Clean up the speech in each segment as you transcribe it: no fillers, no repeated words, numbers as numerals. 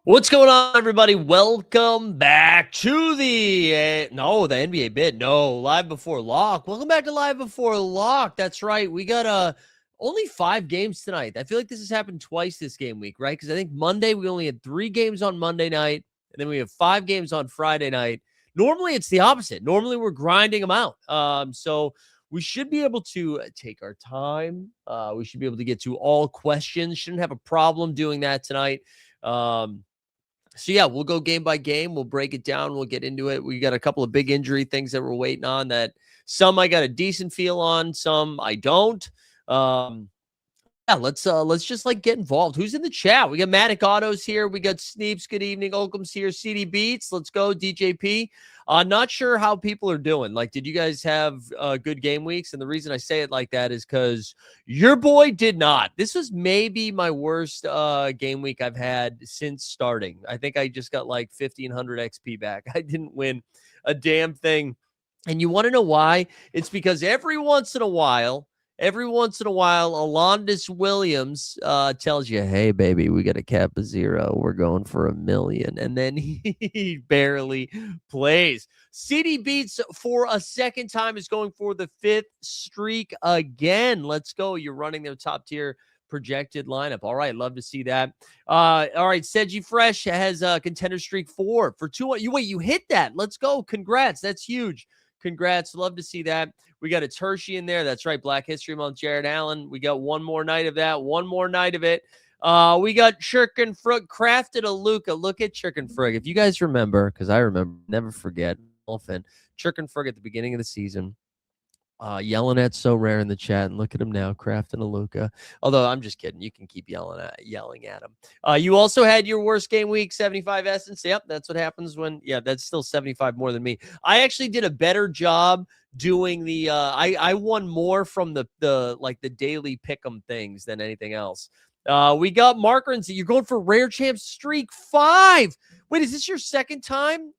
What's going on, everybody? Welcome back to the NBA bid. No, Live Before Lock. Welcome back to Live Before Lock. That's right. We got only 5 games tonight. I feel like this has happened twice this game week, right? Because I think Monday we only had 3 games on Monday night, and then we have 5 games on Friday night. Normally it's the opposite. Normally we're grinding them out. So we should be able to take our time. We should be able to get to all questions. Shouldn't have a problem doing that tonight. So, yeah, we'll go game by game. We'll break it down. We'll get into it. We got a couple of big injury things that we're waiting on that some I got a decent feel on, some I don't. Yeah, let's just get involved. Who's in the chat? We got Matic Autos here. We got Sneeps. Good evening. Oakham's here. CD Beats. Let's go. DJP. Not sure how people are doing. Did you guys have good game weeks? And the reason I say it like that is because your boy did not. This was maybe my worst game week I've had since starting. I think I just got 1,500 XP back. I didn't win a damn thing. And you want to know why? It's because every once in a while, Alondis Williams tells you, hey, baby, we got a cap of 0. We're going for $1 million. And then he barely plays. CD Beats for a second time is going for the 5th streak again. Let's go. You're running their top tier projected lineup. All right. Love to see that. All right. Seji Fresh has contender streak 4 for 2. You hit that. Let's go. Congrats. That's huge. Congrats. Love to see that. We got a Tershi in there. That's right. Black History Month, Jared Allen. We got one more night of that. One more night of it. We got Chirkenfrug crafted a Luca. Look at Chirkenfrug. If you guys remember, because I remember, never forget, Chirkenfrug at the beginning of the season, yelling at So Rare in the chat, and look at him now, crafting a Luca. Although I'm just kidding. You can keep yelling at him. You also had your worst game week, 75 Essence. Yep, that's what happens when, that's still 75 more than me. I actually did a better job doing the I won more from the daily pick'em things than anything else. We got Markers. You're going for Rare Champs streak 5. Wait, is this your second time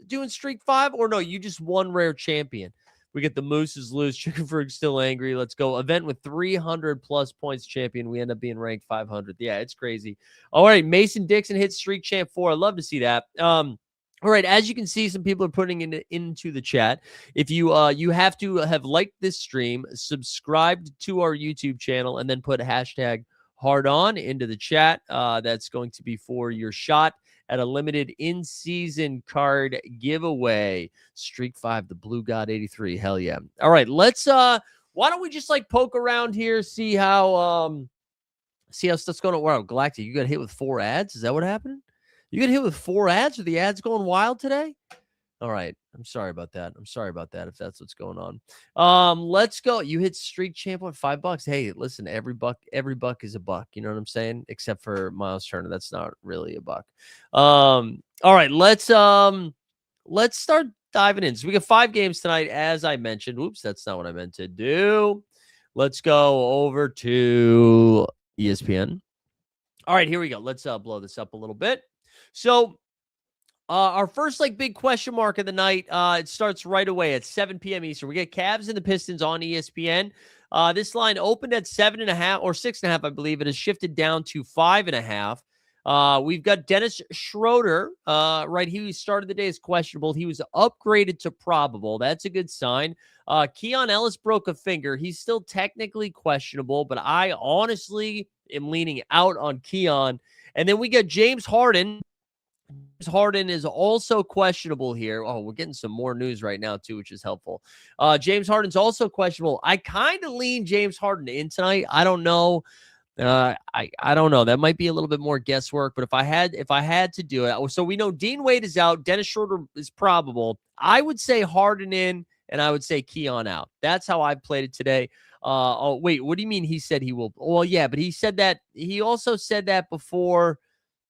doing streak 5? Or no, you just won Rare Champion. We get the Mooses loose. Chickenfrug's still angry. Let's go. Event with 300 plus points champion. We end up being ranked 500. Yeah, it's crazy. All right. Mason Dixon hits streak champ 4. I love to see that. All right. As you can see, some people are putting into the chat. If you you have to have liked this stream, subscribed to our YouTube channel, and then put hashtag hard on into the chat. That's going to be for your shot at a limited in-season card giveaway. Streak 5, the Blue God 83. Hell yeah. All right, let's why don't we just poke around here, see how stuff's going on. Wow, Galactic, you got hit with 4 ads? Is that what happened? You got hit with 4 ads? Are the ads going wild today? All right. I'm sorry about that. If that's what's going on. Let's go. You hit streak champ on $5. Hey, listen, every buck is a buck. You know what I'm saying? Except for Miles Turner. That's not really a buck. All right, let's start diving in. So we got 5 games tonight, as I mentioned. Oops, that's not what I meant to do. Let's go over to ESPN. All right, here we go. Let's blow this up a little bit. So our first big question mark of the night, it starts right away at 7 p.m. Eastern. We get Cavs and the Pistons on ESPN. This line opened at 7.5 or 6.5, I believe. It has shifted down to 5.5. We've got Dennis Schroeder, right? He started the day as questionable. He was upgraded to probable. That's a good sign. Keon Ellis broke a finger. He's still technically questionable, but I honestly am leaning out on Keon. And then we got James Harden. Harden is also questionable here. Oh, we're getting some more news right now, too, which is helpful. James Harden's also questionable. I kind of lean James Harden in tonight. I don't know. I don't know. That might be a little bit more guesswork, but if I had to do it, so we know Dean Wade is out, Dennis Schroeder is probable. I would say Harden in, and I would say Keon out. That's how I played it today. Oh wait, what do you mean? He said he will? Well, yeah, but he said that. He also said that before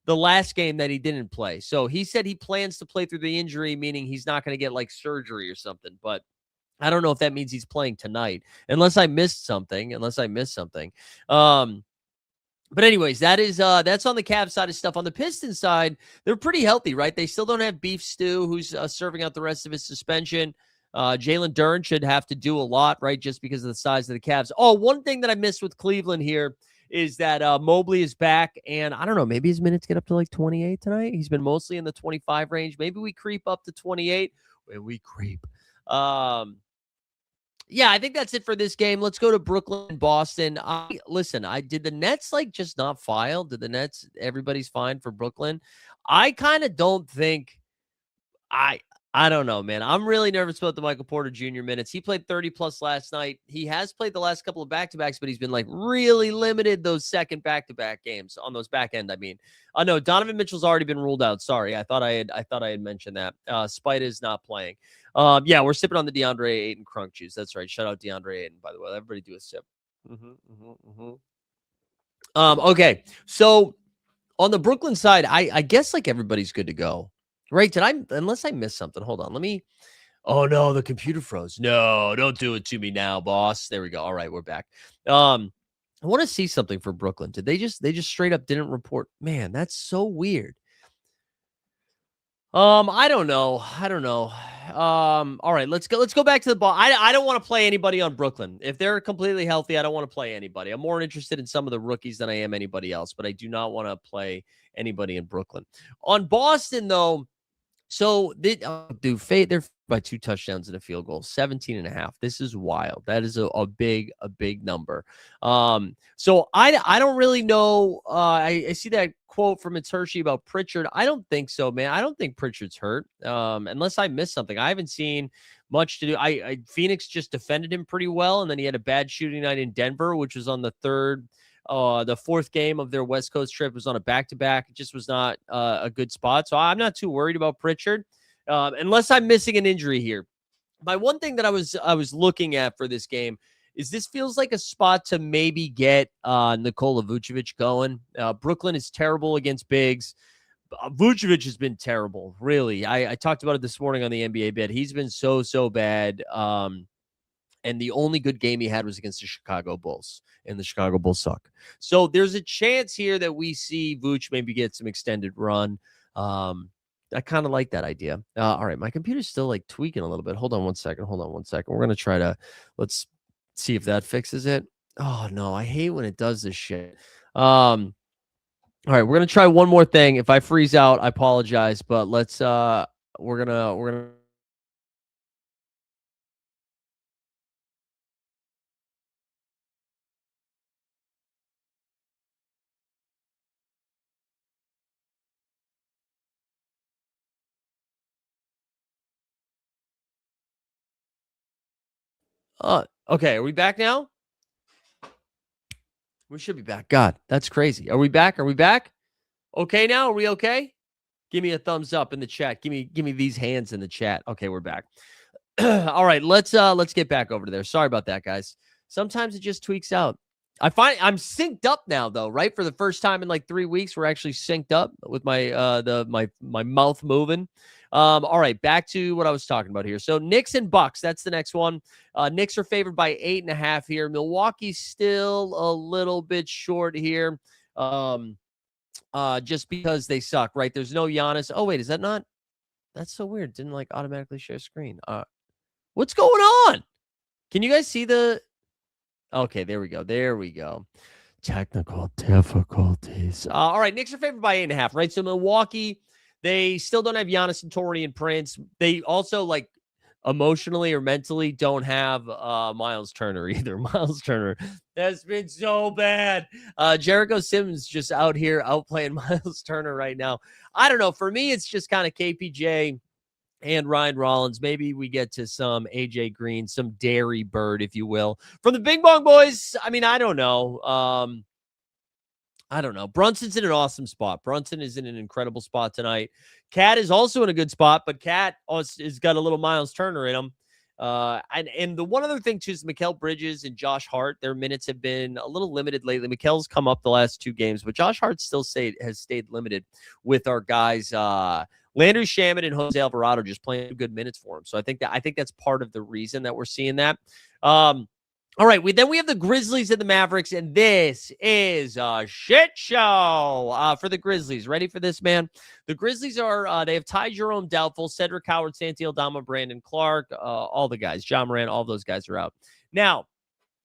the last game that he didn't play. So he said he plans to play through the injury, meaning he's not going to get like surgery or something. But I don't know if that means he's playing tonight, unless I missed something. Um, but anyways, that's on the Cavs side of stuff. On the Pistons side, they're pretty healthy, right? They still don't have Beef Stew, who's serving out the rest of his suspension. Jalen Duren should have to do a lot, right? Just because of the size of the Cavs. Oh, one thing that I missed with Cleveland here is that Mobley is back, and I don't know, maybe his minutes get up to like 28 tonight. He's been mostly in the 25 range. Maybe we creep up to 28. When we creep. Yeah, I think that's it for this game. Let's go to Brooklyn, Boston. I did the Nets like just not file? Did the Nets everybody's fine for Brooklyn? I kind of don't think I I don't know, man. I'm really nervous about the Michael Porter Jr. minutes. He played 30 plus last night. He has played the last couple of back-to-backs, but he's been like really limited those second back-to-back games on those back end. I mean, no, Donovan Mitchell's already been ruled out. Sorry. I thought I had mentioned that. Spida is not playing. Yeah, we're sipping on the DeAndre Ayton crunk juice. That's right. Shout out DeAndre Ayton, by the way. Everybody do a sip. Okay. So on the Brooklyn side, I guess like everybody's good to go. Right? Unless I missed something? Hold on. Let me. Oh no, the computer froze. No, don't do it to me now, boss. There we go. All right, we're back. I want to see something for Brooklyn. Did they just straight up didn't report? Man, that's so weird. I don't know. All right, let's go back to the ball. I don't want to play anybody on Brooklyn. If they're completely healthy, I don't want to play anybody. I'm more interested in some of the rookies than I am anybody else, but I do not want to play anybody in Brooklyn. On Boston, though, so they're by 2 touchdowns and a field goal, 17 and a half. This is wild. That is a big number. So I don't really know. I see that quote from Hershey about Pritchard. I don't think so, man. I don't think Pritchard's hurt. Unless I missed something. I haven't seen much to do. Phoenix just defended him pretty well, and then he had a bad shooting night in Denver, which was on the fourth game of their West Coast trip. Was on a back-to-back. It just was not a good spot. So I'm not too worried about Pritchard, unless I'm missing an injury here. My one thing that I was looking at for this game is this feels like a spot to maybe get Nikola Vucevic going. Brooklyn is terrible against bigs. Vucevic has been terrible, really. I talked about it this morning on the NBA bit. He's been so bad. And the only good game he had was against the Chicago Bulls, and the Chicago Bulls suck. So there's a chance here that we see Vooch maybe get some extended run. I kind of like that idea. All right, my computer's still like tweaking a little bit. Hold on one second. We're going to let's see if that fixes it. Oh, no, I hate when it does this shit. All right, we're going to try one more thing. If I freeze out, I apologize, but we're going to. Okay, are we back now? We should be back. God, that's crazy. Are we back? Okay now? Are we okay? Give me a thumbs up in the chat. Give me these hands in the chat. Okay, we're back. All right, let's get back over to there. Sorry about that, guys. Sometimes it just tweaks out. I find I'm synced up now, though, right? For the first time in like 3 weeks, we're actually synced up with my mouth moving. All right, back to what I was talking about here. So Knicks and Bucks, that's the next one. Knicks are favored by 8.5 here. Milwaukee's still a little bit short here. Just because they suck, right? There's no Giannis. Oh, wait, is that not? That's so weird. Didn't like automatically share screen. What's going on? Can you guys see the? Okay, there we go. Technical difficulties. All right, Knicks are favored by 8.5, right? So Milwaukee, they still don't have Giannis and Torian Prince. They also emotionally or mentally don't have Miles Turner either. Miles Turner has been so bad. Jericho Sims just out here outplaying Miles Turner right now. I don't know. For me, it's just kind of KPJ and Ryan Rollins. Maybe we get to some AJ Green, some Dairy Bird, if you will, from the Bing Bong Boys. I mean, I don't know. I don't know. Brunson's in an awesome spot. Brunson is in an incredible spot tonight. Cat is also in a good spot, but Cat has got a little Miles Turner in him. And the one other thing too is Mikal Bridges and Josh Hart. Their minutes have been a little limited lately. Mikel's come up the last 2 games, but Josh Hart still has stayed limited with our guys. Landry Shaman and Jose Alvarado just playing good minutes for him. So I think that's part of the reason that we're seeing that. All right, then we have the Grizzlies and the Mavericks, and this is a shit show for the Grizzlies. Ready for this, man? The Grizzlies are, they have Ty Jerome doubtful, Cedric Howard, Santi Aldama, Brandon Clark, all the guys, John Moran, all those guys are out. Now,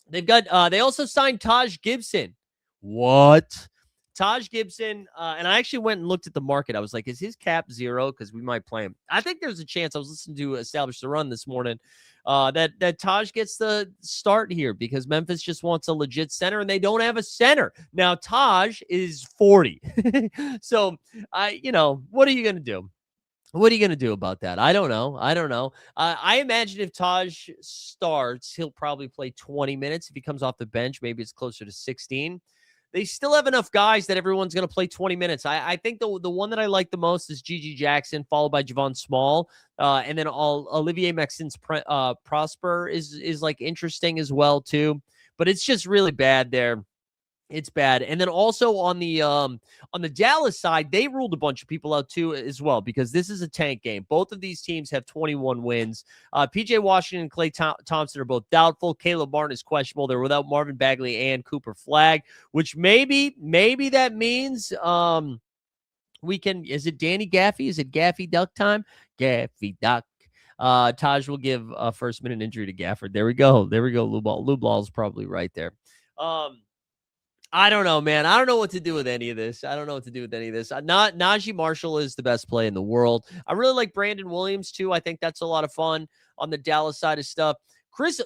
they've got, they also signed Taj Gibson. What? Taj Gibson, and I actually went and looked at the market. I was like, is his cap 0? Because we might play him. I think there's a chance. I was listening to Establish the Run this morning. That Taj gets the start here because Memphis just wants a legit center and they don't have a center. Now, Taj is 40. So, what are you going to do? What are you going to do about that? I don't know. I imagine if Taj starts, he'll probably play 20 minutes. If he comes off the bench, maybe it's closer to 16. They still have enough guys that everyone's going to play 20 minutes. I think the one that I like the most is Gigi Jackson, followed by Javon Small. And then Olivier Maxence Prosper is like interesting as well, too. But it's just really bad there. It's bad. And then also on the Dallas side, they ruled a bunch of people out too as well, because this is a tank game. Both of these teams have 21 wins. PJ Washington and Klay Thompson are both doubtful. Caleb Martin is questionable. They're without Marvin Bagley and Cooper Flagg, which maybe that means we can. Is it Danny Gaffey? Is it Gaffey Duck time? Gaffey Duck. Taj will give a first minute injury to Gafford. There we go. Lou Ball is probably right there. I don't know, man. I don't know what to do with any of this. Najee Marshall is the best play in the world. I really like Brandon Williams, too. I think that's a lot of fun on the Dallas side of stuff.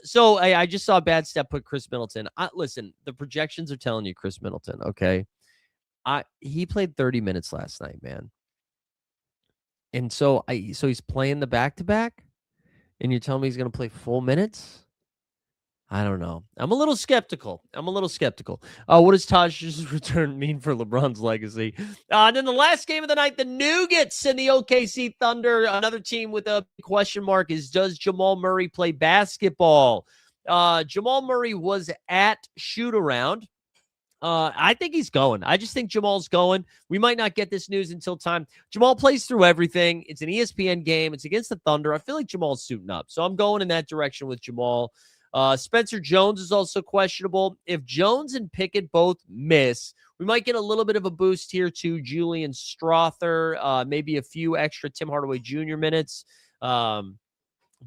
So I just saw a bad step put Chris Middleton. Listen, the projections are telling you Chris Middleton, okay? He played 30 minutes last night, man. And so he's playing the back-to-back? And you're telling me he's going to play full minutes? I don't know. I'm a little skeptical. What does Taj's return mean for LeBron's legacy? And then the last game of the night, the Nuggets and the OKC Thunder, another team with a question mark is, does Jamal Murray play basketball? Jamal Murray was at shoot-around. I think he's going. I just think Jamal's going. We might not get this news until time. Jamal plays through everything. It's an ESPN game. It's against the Thunder. I feel like Jamal's suiting up. So I'm going in that direction with Jamal. Spencer Jones is also questionable. If Jones and Pickett both miss, we might get a little bit of a boost here to Julian Strother, maybe a few extra Tim Hardaway Jr. minutes. But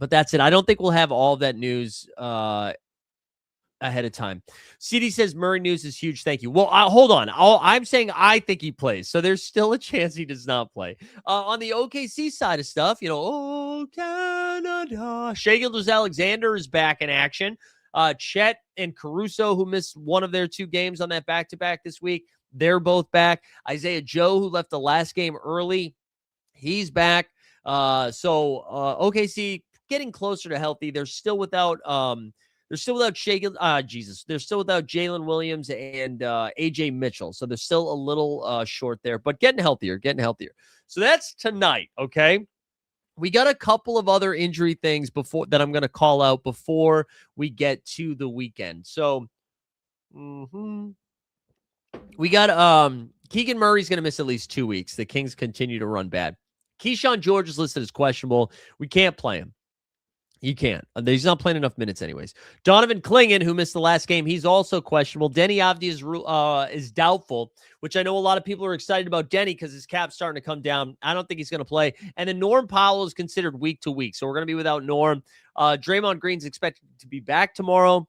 that's it. I don't think we'll have all of that news ahead of time. CD says Murray news is huge. Thank you. Well, hold on. I'm saying I think he plays, so there's still a chance he does not play. On the OKC side of stuff, oh Canada, Shai Gilgeous-Alexander is back in action. Chet and Caruso, who missed one of their 2 games on that back-to-back this week, they're both back. Isaiah Joe, who left the last game early, he's back. So OKC getting closer to healthy. They're still without They're still without They're still without Jalen Williams and AJ Mitchell. So they're still a little short there, but getting healthier. So that's tonight. Okay. We got a couple of other injury things that I'm going to call out before we get to the weekend. So we got Keegan Murray's going to miss at least 2 weeks. The Kings continue to run bad. Keyshawn George is listed as questionable. We can't play him. You can't. He's not playing enough minutes anyways. Donovan Clingan, who missed the last game, he's also questionable. Denny Avdia is doubtful, which I know a lot of people are excited about Denny because his cap's starting to come down. I don't think he's going to play. And then Norm Powell is considered week to week, so we're going to be without Norm. Draymond Green's expected to be back tomorrow.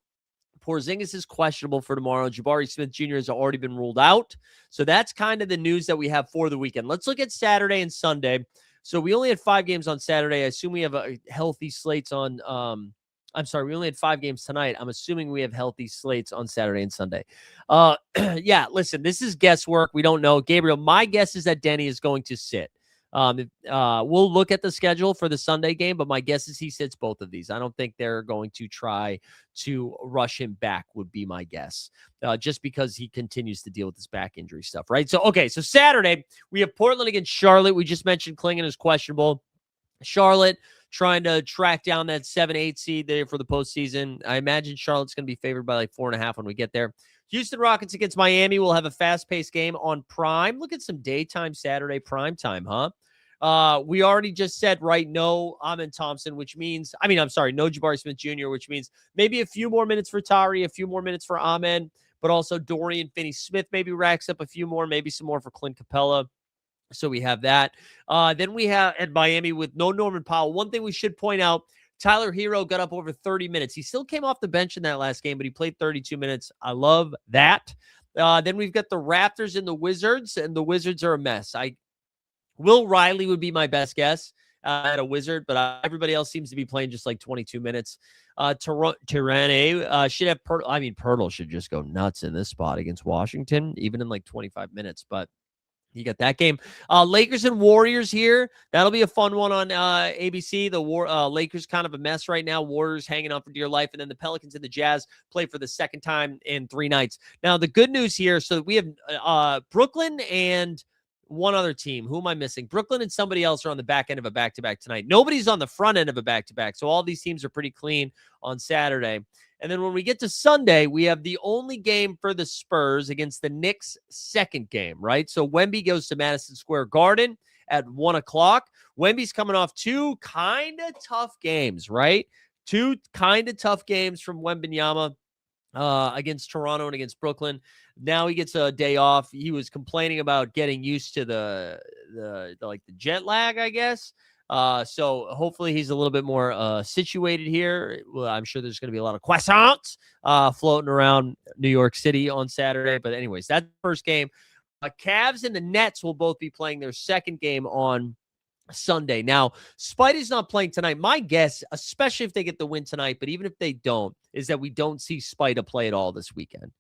Porzingis is questionable for tomorrow. Jabari Smith Jr. has already been ruled out. So that's kind of the news that we have for the weekend. Let's look at Saturday and Sunday. So we only had 5 games on Saturday. I assume we have a healthy slates on. I'm sorry, we only had 5 games tonight. I'm assuming we have healthy slates on Saturday and Sunday. Yeah, listen, this is guesswork. We don't know. Gabriel, my guess is that Denny is going to sit. We'll look at the schedule for the Sunday game, but my guess is he sits both of these. I don't think they're going to try to rush him back, would be my guess, just because he continues to deal with this back injury stuff, right? So, okay, so Saturday, we have Portland against Charlotte. We just mentioned Klingon is questionable. Charlotte trying to track down that 7-8 seed there for the postseason. I imagine Charlotte's going to be favored by like 4.5 when we get there. Houston Rockets against Miami will have a fast-paced game on Prime. Look at some daytime Saturday prime time, huh? We already just said, right, no Amin Thompson, which means, no Jabari Smith Jr., which means maybe a few more minutes for Tari, a few more minutes for Amin, but also Dorian Finney-Smith maybe racks up a few more, maybe some more for Clint Capella. So we have that. Then we have at Miami with no Norman Powell. One thing we should point out, Tyler Hero got up over 30 minutes. He still came off the bench in that last game, but he played 32 minutes. I love that. Then we've got the Raptors and the Wizards, and the Wizards are a mess. Will Riley would be my best guess at a Wizard, but everybody else seems to be playing just like 22 minutes. Tirane should have Pirtle should just go nuts in this spot against Washington, even in like 25 minutes, but you got that game. Lakers and Warriors here. That'll be a fun one on ABC. The Lakers kind of a mess right now. Warriors hanging on for dear life. And then the Pelicans and the Jazz play for the second time in 3 nights. Now, the good news here, so we have Brooklyn and one other team. Who am I missing? Brooklyn and somebody else are on the back end of a back-to-back tonight. Nobody's on the front end of a back-to-back. So all these teams are pretty clean on Saturday. And then when we get to Sunday, we have the only game for the Spurs against the Knicks' second game, right? So Wemby goes to Madison Square Garden at 1 o'clock. Wemby's coming off 2 kind of tough games, right? 2 kind of tough games from Wembanyama against Toronto and against Brooklyn. Now he gets a day off. He was complaining about getting used to the jet lag, I guess. So hopefully he's a little bit more situated here. Well, I'm sure there's going to be a lot of croissants floating around New York City on Saturday. But anyways, that's the first game. Cavs and the Nets will both be playing their second game on Sunday. Now, Spidey's not playing tonight. My guess, especially if they get the win tonight, but even if they don't, is that we don't see Spida play at all this weekend.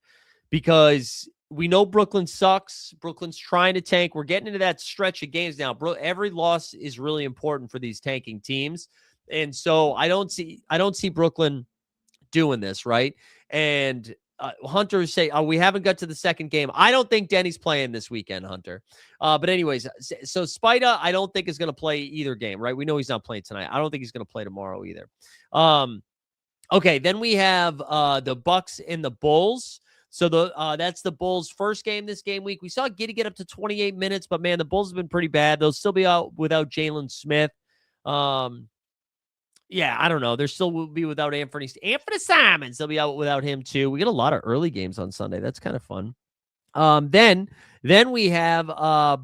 Because we know Brooklyn sucks. Brooklyn's trying to tank. We're getting into that stretch of games now. Every loss is really important for these tanking teams. And so I don't see Brooklyn doing this, right? And Hunter say, we haven't got to the second game. I don't think Denny's playing this weekend, Hunter. But anyways, so Spida, I don't think is going to play either game, right? We know he's not playing tonight. I don't think he's going to play tomorrow either. Okay, then we have the Bucks and the Bulls. So that's the Bulls' first game this game week. We saw Giddey get up to 28 minutes, but man, the Bulls have been pretty bad. They'll still be out without Jalen Smith. Yeah, I don't know. There still will be without Anthony Simons. They'll be out without him too. We get a lot of early games on Sunday. That's kind of fun. Then we have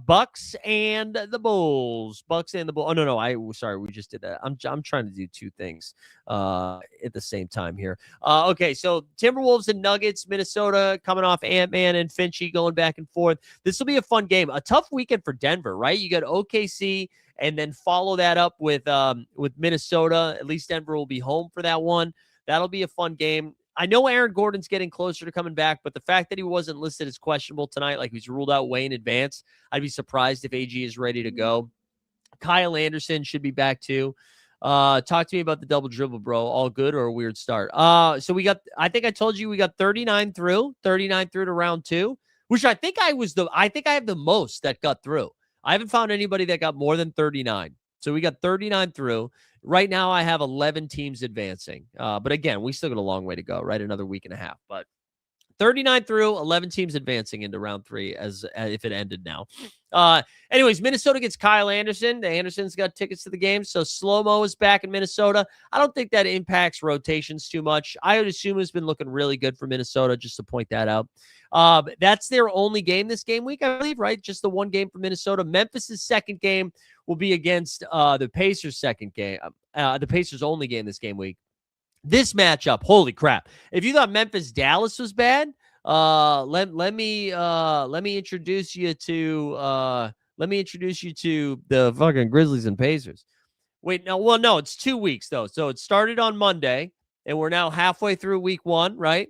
Bucks and the Bulls. Bucks and the Bulls. Oh no, sorry, we just did that. I'm trying to do 2 things at the same time here. Okay, so Timberwolves and Nuggets, Minnesota coming off Ant-Man and Finchie going back and forth. This will be a fun game. A tough weekend for Denver, right? You got OKC and then follow that up with Minnesota. At least Denver will be home for that one. That'll be a fun game. I know Aaron Gordon's getting closer to coming back, but the fact that he wasn't listed as questionable tonight, like he's ruled out way in advance, I'd be surprised if AG is ready to go. Kyle Anderson should be back too. Talk to me about the double dribble, bro. All good or a weird start? So we got, I think I told you we got 39 through to round 2, which I think I have the most that got through. I haven't found anybody that got more than 39. So we got 39 through. Right now, I have 11 teams advancing. But again, we still got a long way to go, right? Another week and a half. But 39 through, 11 teams advancing into round 3 as if it ended now. Anyways, Minnesota gets Kyle Anderson. The Anderson's got tickets to the game. So Slow-Mo is back in Minnesota. I don't think that impacts rotations too much. I would assume it's been looking really good for Minnesota, just to point that out. That's their only game this game week, I believe, right? Just the one game for Minnesota. Memphis's second game will be against the Pacers' second game. The Pacers' only game this game week. This matchup, holy crap. If you thought Memphis-Dallas was bad, let me introduce you to Let me introduce you to the fucking Grizzlies and Pacers. Wait, no, well, no, it's 2 weeks though. So it started on Monday, and we're now halfway through week 1, right?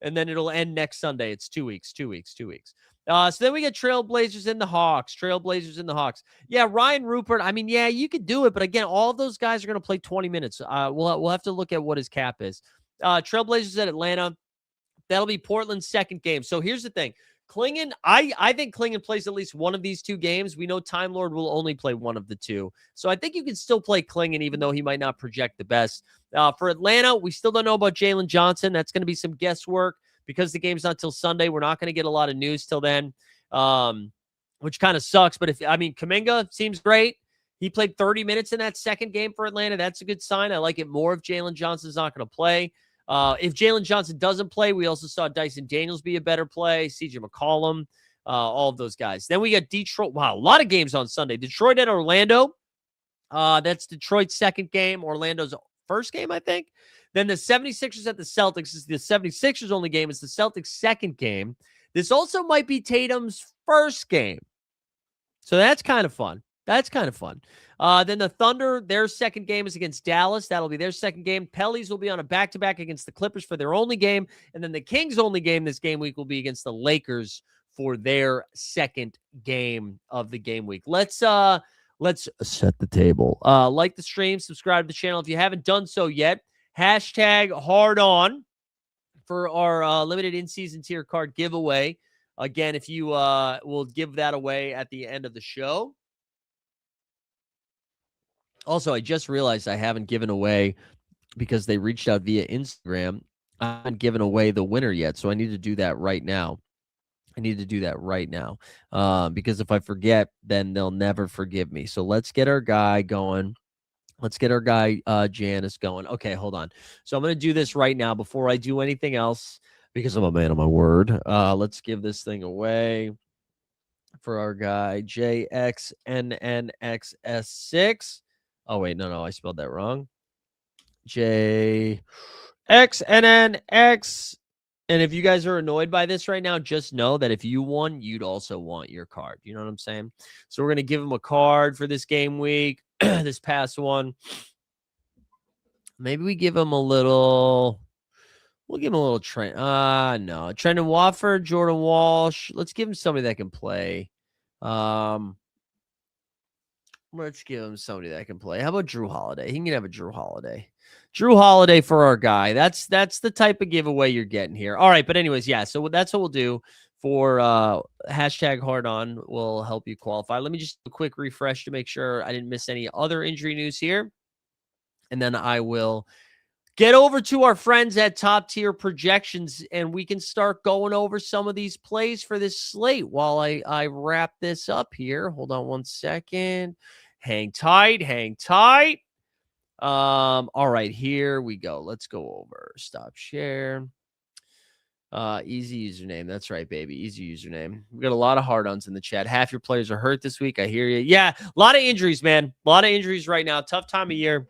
And then it'll end next Sunday. It's 2 weeks, 2 weeks, 2 weeks. So then we get Trailblazers and the Hawks. Trailblazers and the Hawks. Yeah, Ryan Rupert. I mean, yeah, you could do it, but again, all of those guys are going to play 20 minutes. We'll have to look at what his cap is. Trailblazers at Atlanta. That'll be Portland's second game. So here's the thing. Klingon, I think Klingon plays at least one of these 2 games. We know Time Lord will only play one of the 2. So I think you can still play Klingon, even though he might not project the best. For Atlanta, we still don't know about Jalen Johnson. That's going to be some guesswork because the game's not till Sunday. We're not going to get a lot of news till then, which kind of sucks. But Kuminga seems great. He played 30 minutes in that second game for Atlanta. That's a good sign. I like it more if Jalen Johnson's not going to play. If Jalen Johnson doesn't play, we also saw Dyson Daniels be a better play, CJ McCollum, all of those guys. Then we got Detroit. Wow, a lot of games on Sunday. Detroit at Orlando. That's Detroit's second game, Orlando's first game, I think. Then the 76ers at the Celtics is the 76ers only game. It's the Celtics' second game. This also might be Tatum's first game. So that's kind of fun. That's kind of fun. Then the Thunder, their second game is against Dallas. That'll be their second game. Pellies will be on a back-to-back against the Clippers for their only game. And then the Kings' only game this game week will be against the Lakers for their second game of the game week. Let's set the table. Like the stream, subscribe to the channel if you haven't done so yet. Hashtag hard on for our limited in-season tier card giveaway. Again, if you will give that away at the end of the show. Also, I just realized I haven't given away, because they reached out via Instagram, I haven't given away the winner yet. So I need to do that right now. Because if I forget, then they'll never forgive me. So let's get our guy going. Let's get our guy Janice going. Okay, hold on. So I'm going to do this right now before I do anything else, because I'm a man of my word. Let's give this thing away for our guy JXNNXS6. Oh, wait, no, I spelled that wrong. JXNNX. And if you guys are annoyed by this right now, just know that if you won, you'd also want your card. You know what I'm saying? So we're going to give him a card for this game week, this past one. Maybe we give him a little... We'll give him a little Trent. No. Trendon Watford, Jordan Walsh. Let's give him somebody that can play. Let's give him somebody that can play. How about Drew Holiday? He can have a Drew Holiday. Drew Holiday for our guy. That's the type of giveaway you're getting here. All right, but anyways, yeah. So that's what we'll do for hashtag hard on. Will help you qualify. Let me just do a quick refresh to make sure I didn't miss any other injury news here, and then I will get over to our friends at Top Tier Projections, and we can start going over some of these plays for this slate while I wrap this up here. Hold on one second. Hang tight. All right, here we go. Let's go over. Stop share. Easy username. That's right, baby. Easy username. We got a lot of hard-ons in the chat. Half your players are hurt this week. I hear you. Yeah, a lot of injuries, man. A lot of injuries right now. Tough time of year.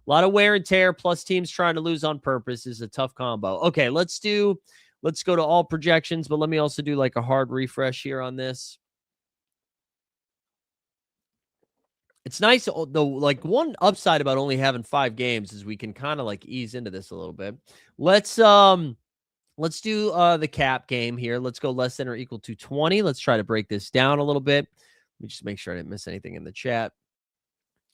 A lot of wear and tear, plus teams trying to lose on purpose is a tough combo. Okay, let's go to all projections, but let me also do like a hard refresh here on this. It's nice, though, like one upside about only having 5 games is we can kind of like ease into this a little bit. Let's do the cap game here. Let's go less than or equal to 20. Let's try to break this down a little bit. Let me just make sure I didn't miss anything in the chat.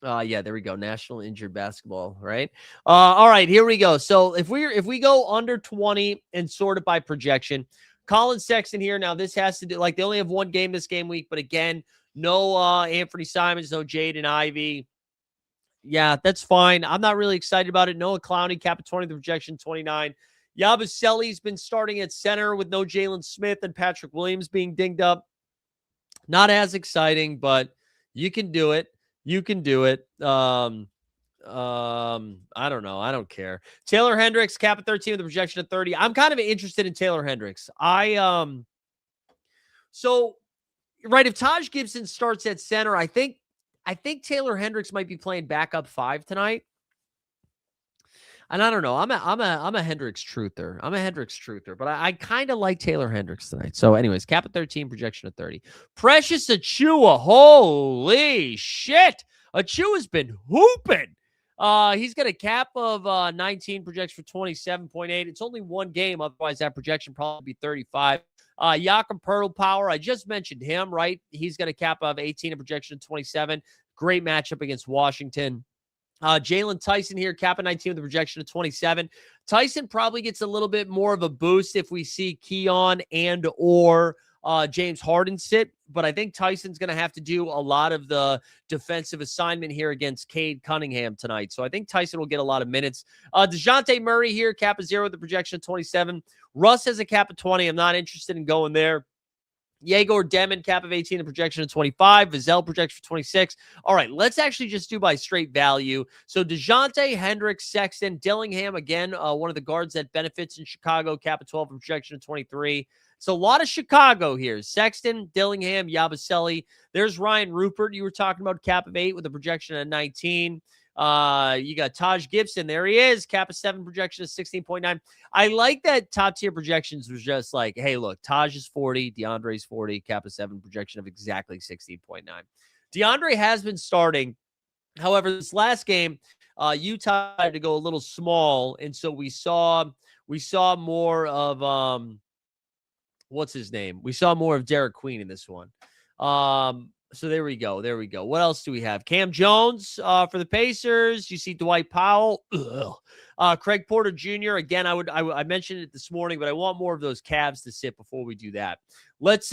Yeah, there we go. National Injured Basketball, right? All right, here we go. So if we go under 20 and sort it by projection, Colin Sexton here. Now this has to do, like, they only have 1 game this game week, but again, no Anthony Simons, no Jaden Ivey. Yeah, that's fine. I'm not really excited about it. Noah Clowney, cap of 20, the projection 29. Yabusele's been starting at center with no Jalen Smith and Patrick Williams being dinged up. Not as exciting, but you can do it. You can do it. I don't know. I don't care. Taylor Hendricks, cap at 13 with a projection of 30. I'm kind of interested in Taylor Hendricks. So right, if Taj Gibson starts at center, I think Taylor Hendricks might be playing backup 5 tonight. And I don't know. I'm a Hendricks truther. But I kind of like Taylor Hendricks tonight. So, anyways, cap at 13, projection at 30. Precious Achua. Holy shit. Achua's been hooping. He's got a cap of 19, projects for 27.8. It's only one game. Otherwise, that projection probably be 35. Jakob Power, I just mentioned him, right? He's got a cap of 18, a projection of 27. Great matchup against Washington. Jalen Tyson here, cap at 19 with a projection of 27. Tyson probably gets a little bit more of a boost if we see Keon and or James Harden sit, but I think Tyson's going to have to do a lot of the defensive assignment here against Cade Cunningham tonight. So I think Tyson will get a lot of minutes. DeJounte Murray here, cap of 0 with a projection of 27. Russ has a cap of 20. I'm not interested in going there. Yegor Demon, cap of 18, a projection of 25. Vazel projection for 26. All right, let's actually just do by straight value. So DeJounte, Hendricks, Sexton, Dillingham, again, one of the guards that benefits in Chicago, cap of 12, a projection of 23. So a lot of Chicago here. Sexton, Dillingham, Yabusele. There's Ryan Rupert. You were talking about cap of 8 with a projection of 19. You got Taj Gibson. There he is. Cap of 7, projection of 16.9. I like that top tier projections was just like, hey, look, Taj is 40, DeAndre's 40, cap of 7, projection of exactly 16.9. DeAndre has been starting. However, this last game, Utah had to go a little small, and so we saw more of what's his name? We saw more of Derek Queen in this one. So there we go. What else do we have? Cam Jones for the Pacers. You see Dwight Powell. Craig Porter Jr. Again, I mentioned it this morning, but I want more of those Cavs to sit before we do that. Let's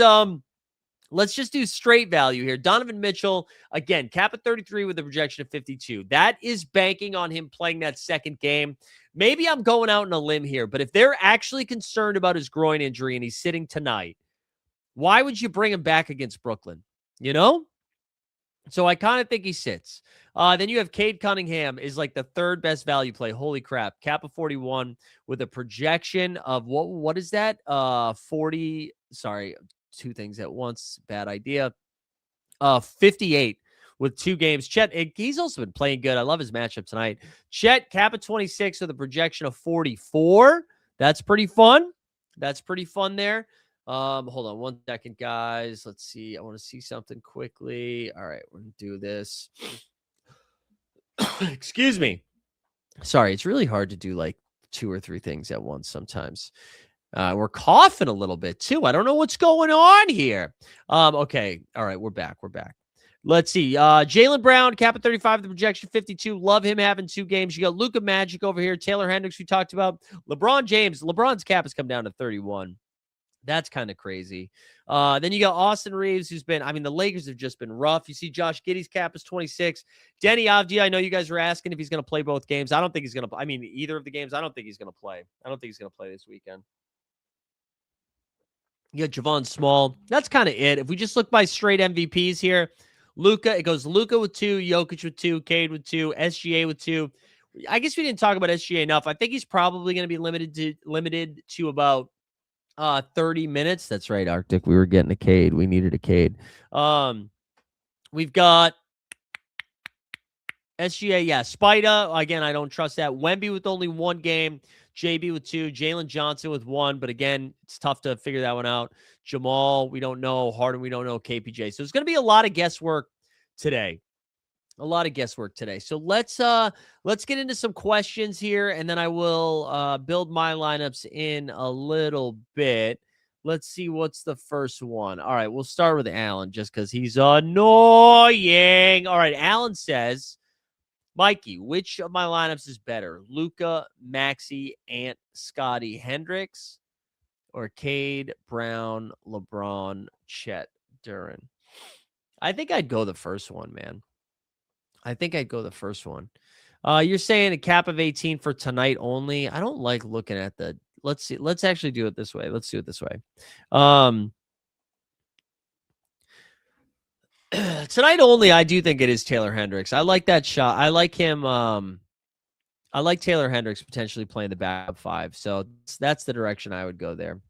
just do straight value here. Donovan Mitchell, again, cap at 33 with a projection of 52. That is banking on him playing that second game. Maybe I'm going out on a limb here, but if they're actually concerned about his groin injury and he's sitting tonight, why would you bring him back against Brooklyn? You know? So I kind of think he sits. Then you have Cade Cunningham is like the third best value play. Holy crap. Cap of 41 with a projection of what is that? 40. Sorry, two things at once. Bad idea. 58 with 2 games. Chet, he's also been playing good. I love his matchup tonight. Chet, cap of 26 with a projection of 44. That's pretty fun. There. Hold on one second, guys. Let's see. I want to see something quickly. All right, we're gonna do this. Excuse me. Sorry, it's really hard to do like 2 or 3 things at once sometimes. We're coughing a little bit too. I don't know what's going on here. Okay. All right, we're back. Let's see. Jaylen Brown, cap at 35, the projection 52. Love him having 2 games. You got Luka Magic over here. Taylor Hendricks, we talked about. LeBron James. LeBron's cap has come down to 31. That's kind of crazy. Then you got Austin Reeves, who's been, the Lakers have just been rough. You see Josh Giddey's cap is 26. Denny Avdia, I know you guys were asking if he's going to play both games. I don't think he's going to, either of the games, I don't think he's going to play. I don't think he's going to play this weekend. You got Javon Small. That's kind of it. If we just look by straight MVPs here, Luka, it goes Luka with 2, Jokic with 2, Cade with 2, SGA with 2. I guess we didn't talk about SGA enough. I think he's probably going to be limited to about 30 minutes. That's right, Arctic. We were getting a Cade. We needed a Cade. We've got SGA, yeah. Spida, again, I don't trust that. Wemby with only 1 game. JB with 2. Jalen Johnson with 1. But again, it's tough to figure that one out. Jamal, we don't know. Harden, we don't know. KPJ. So it's going to be a lot of guesswork today. So let's get into some questions here, and then I will build my lineups in a little bit. Let's see what's the first one. All right, we'll start with Alan just because he's annoying. All right, Alan says, Mikey, which of my lineups is better? Luka, Maxey, Ant, Scotty, Hendricks, or Cade, Brown, LeBron, Chet, Duran? I think I'd go the first one, man. You're saying a cap of 18 for tonight only. I don't like looking at the. Let's see. Let's actually do it this way. Tonight only, I do think it is Taylor Hendricks. I like that shot. I like him. I like Taylor Hendricks potentially playing the backup 5. So that's the direction I would go there.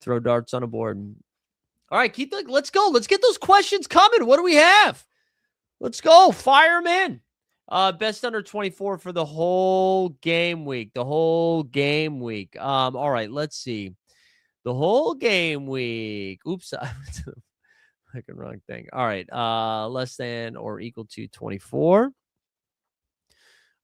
Throw darts on a board. All right, Keith, let's go. Let's get those questions coming. What do we have? Let's go. Fire them in. Best under 24 for the whole game week. The whole game week. All right, let's see. The whole game week. Oops, I went to the fucking wrong thing. All right. Less than or equal to 24.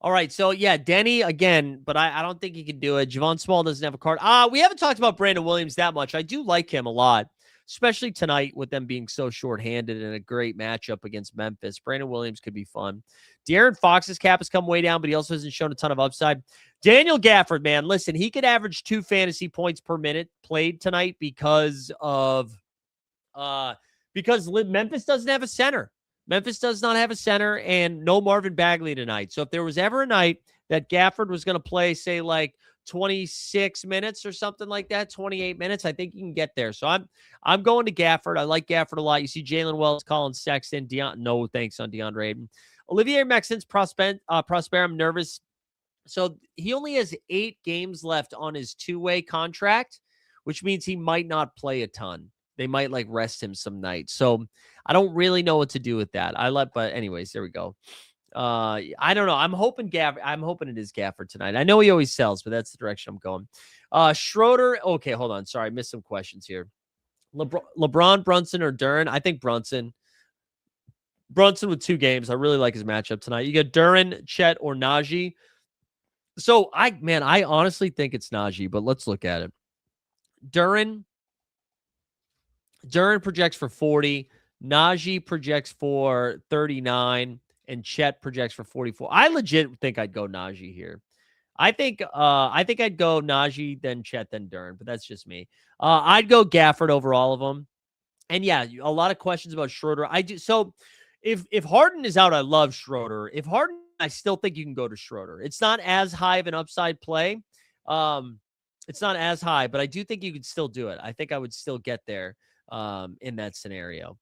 All right. So yeah, Denny again, but I don't think he can do it. Javon Small doesn't have a card. We haven't talked about Brandon Williams that much. I do like him a lot, especially tonight with them being so shorthanded in a great matchup against Memphis. Brandon Williams could be fun. De'Aaron Fox's cap has come way down, but he also hasn't shown a ton of upside. Daniel Gafford, man, listen, he could average 2 fantasy points per minute played tonight because Memphis doesn't have a center. Memphis does not have a center and no Marvin Bagley tonight. So if there was ever a night that Gafford was going to play, say, like 26 minutes or something like that, 28 minutes, I think you can get there. So I'm going to Gafford. I like Gafford a lot. You see Jalen Wells, Colin Sexton, no thanks on DeAndre Ayton. Olivier Maxence Prosper, I'm nervous. So he only has 8 games left on his 2-way contract, which means he might not play a ton. They might like rest him some nights. So I don't really know what to do with that. But anyways, there we go. I don't know. I'm hoping it is Gafford tonight. I know he always sells, but that's the direction I'm going. Schroeder. Okay, hold on. Sorry, I missed some questions here. LeBron, Brunson, or Duren? I think Brunson. Brunson with 2 games. I really like his matchup tonight. You got Duren, Chet, or Najee. So I honestly think it's Najee, but let's look at it. Duren projects for 40. Najee projects for 39. And Chet projects for 44. I legit think I'd go Najee here. I think I'd go Najee, then Chet, then Duren, but that's just me. I'd go Gafford over all of them. And yeah, a lot of questions about Schroeder. I do. So if Harden is out, I love Schroeder. If Harden, I still think you can go to Schroeder. It's not as high of an upside play. It's not as high, but I do think you could still do it. I think I would still get there in that scenario.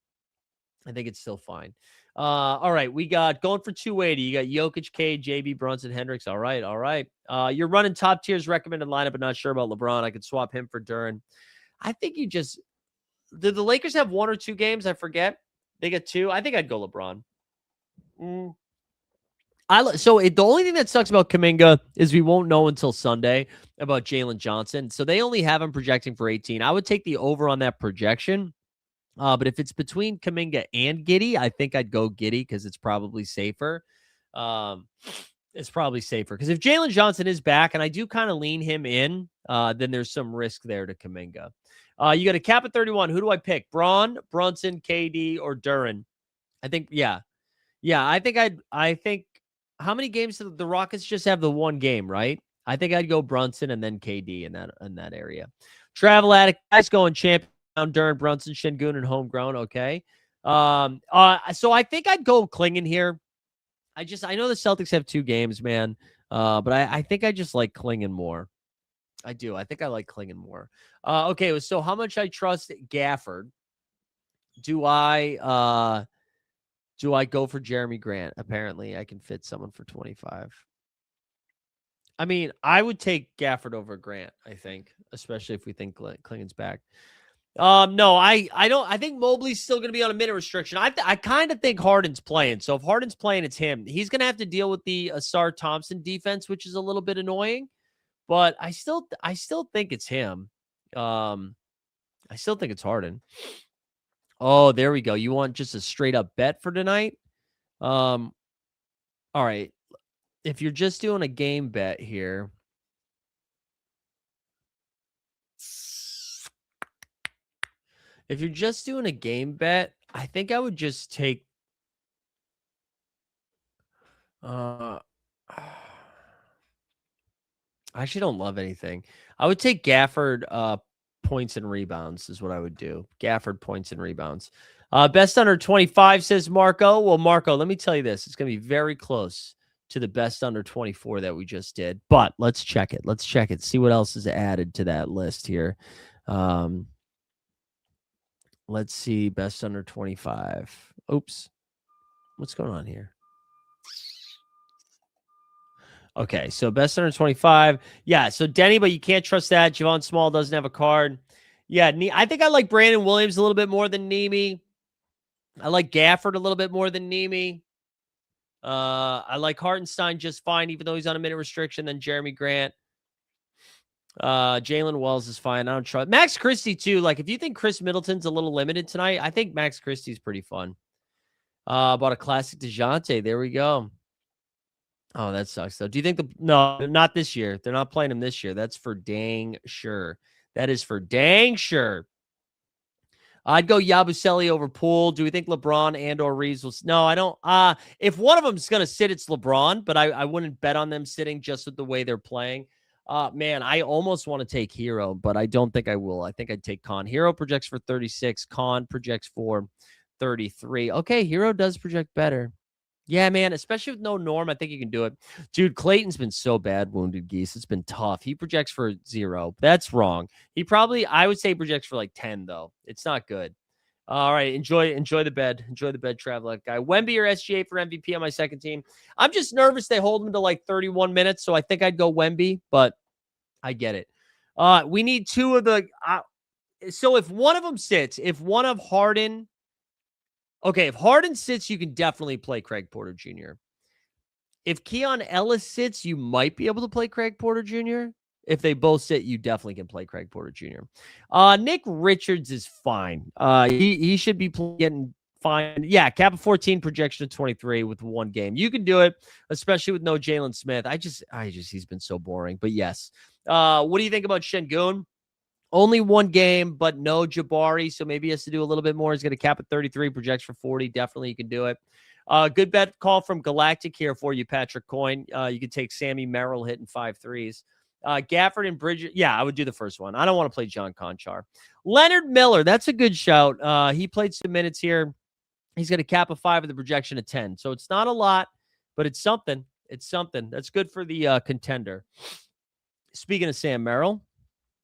I think it's still fine. All right, we got going for 280. You got Jokic, K, JB, Brunson, Hendricks. All right. You're running top tiers recommended lineup, but not sure about LeBron. I could swap him for Duren. I think you just did the Lakers have 1 or 2 games? I forget. They got 2. I think I'd go LeBron. The only thing that sucks about Kuminga is we won't know until Sunday about Jalen Johnson. So they only have him projecting for 18. I would take the over on that projection. But if it's between Kuminga and Giddey, I think I'd go Giddey because it's probably safer. It's probably safer because if Jalen Johnson is back, and I do kind of lean him in, then there's some risk there to Kuminga. You got a cap at 31. Who do I pick? Braun, Brunson, KD, or Duren? I think, yeah. I think how many games do the Rockets just have the 1 game, right? I think I'd go Brunson and then KD in that area. Travel Addict, guys going champion. Duren, Brunson, Şengün, and homegrown. Okay. So I think I'd go Klingon here. I know the Celtics have 2 games, man. But I think I just like Klingon more. I do. I think I like Klingon more. Okay. So how much I trust Gafford? Do I go for Jeremy Grant? Apparently I can fit someone for 25. I mean, I would take Gafford over Grant, I think, especially if we think Klingon's back. No, I don't. I think Mobley's still going to be on a minute restriction. I kind of think Harden's playing. So if Harden's playing, it's him. He's going to have to deal with the Asar Thompson defense, which is a little bit annoying. But I still think it's him. I still think it's Harden. Oh, there we go. You want just a straight up bet for tonight? All right. If you're just doing a game bet here. If you're just doing a game bet, I think I would just take I actually don't love anything. I would take Gafford points and rebounds is what I would do. Gafford points and rebounds. Best under 25 says Marco. Well, Marco, let me tell you this. It's going to be very close to the best under 24 that we just did. But let's check it. See what else is added to that list here. Let's see. Best under 25. Oops. What's going on here? Okay, so best under 25. Yeah, so Denny, but you can't trust that. Javon Small doesn't have a card. Yeah, I think I like Brandon Williams a little bit more than Nemi. I like Gafford a little bit more than Nemi. I like Hartenstein just fine, even though he's on a minute restriction. Then Jeremy Grant. Jalen Wells is fine. I don't trust Max Christie too. Like, if you think Chris Middleton's a little limited tonight, I think Max Christie's pretty fun. Bought a classic DeJounte. There we go. Oh, that sucks though. Do you think no, not this year. They're not playing him this year. That's for dang sure. That is for dang sure. I'd go Yabusele over Poole. Do we think LeBron and or Reeves will? No, I don't. If one of them's gonna sit, it's LeBron, but I wouldn't bet on them sitting just with the way they're playing. Man, I almost want to take Hero, but I don't think I will. I think I'd take Con. Hero projects for 36. Con projects for 33. Okay, Hero does project better. Yeah, man, especially with no Norm, I think you can do it. Dude, Clayton's been so bad, Wounded Geese. It's been tough. He projects for 0. That's wrong. He probably, I would say, projects for like 10, though. It's not good. All right, enjoy the bed. Enjoy the bed, travel guy. Wemby or SGA for MVP on my second team. I'm just nervous they hold him to like 31 minutes, so I think I'd go Wemby, but I get it. We need two of the so if one of them sits, if one of Harden. Okay, if Harden sits, you can definitely play Craig Porter Jr. If Keon Ellis sits, you might be able to play Craig Porter Jr. If they both sit, you definitely can play Craig Porter Jr. Nick Richards is fine. He should be getting fine. Yeah, cap of 14, projection of 23 with one game. You can do it, especially with no Jalen Smith. He's been so boring. But yes. What do you think about Şengün? Only one game, but no Jabari, so maybe he has to do a little bit more. He's going to cap at 33, projects for 40. Definitely you can do it. Good bet call from Galactic here for you, Patrick Coyne. You could take Sammy Merrill hitting 5 threes. Gafford and Bridges. Yeah, I would do the first one. I don't want to play John Conchar. Leonard Miller, that's a good shout. He played some minutes here. He's going to cap a 5 with the projection of 10. So it's not a lot, but it's something. It's something. That's good for the contender. Speaking of Sam Merrill,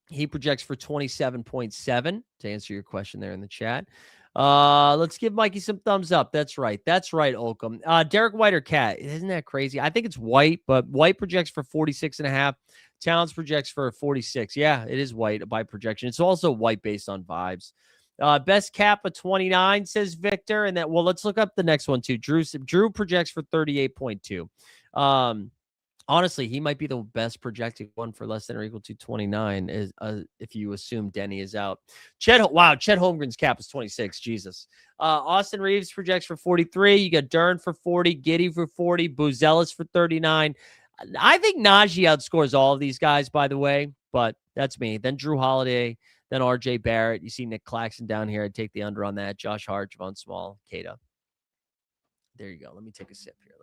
he projects for 27.7 to answer your question there in the chat. Let's give Mikey some thumbs up. That's right. That's right, Olcom. Derek White or Cat. Isn't that crazy? I think it's White, but White projects for 46.5. Towns projects for 46. Yeah, it is White by projection. It's also White based on vibes. Best cap of 29, says Victor. And that, well, let's look up the next one too. Drew projects for 38.2. Honestly, he might be the best projected one for less than or equal to 29 is if you assume Denny is out. Chet Holmgren's cap is 26. Jesus. Austin Reeves projects for 43. You got Dern for 40, Giddey for 40, Buzelis for 39. I think Najee outscores all of these guys, by the way, but that's me. Then Drew Holiday, then RJ Barrett. You see Nick Claxton down here. I'd take the under on that. Josh Hart, Javon Small, Kata. There you go. Let me take a sip here.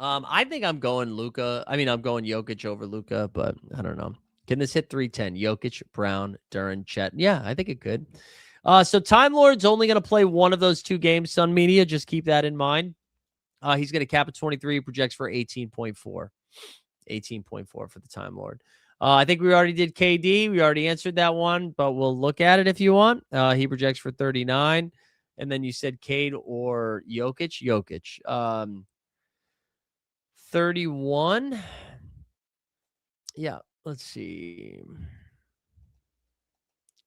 I think I'm going Luka. I mean, I'm going Jokic over Luka, but I don't know. Can this hit 310? Jokic, Brown, Duran, Chet. Yeah, I think it could. So Time Lord's only going to play one of those 2 games, Sun Media. Just keep that in mind. He's going to cap at 23, projects for 18.4. 18.4 for the Time Lord. I think we already did KD. We already answered that one, but we'll look at it if you want. He projects for 39. And then you said Cade or Jokic. 31. Yeah, let's see.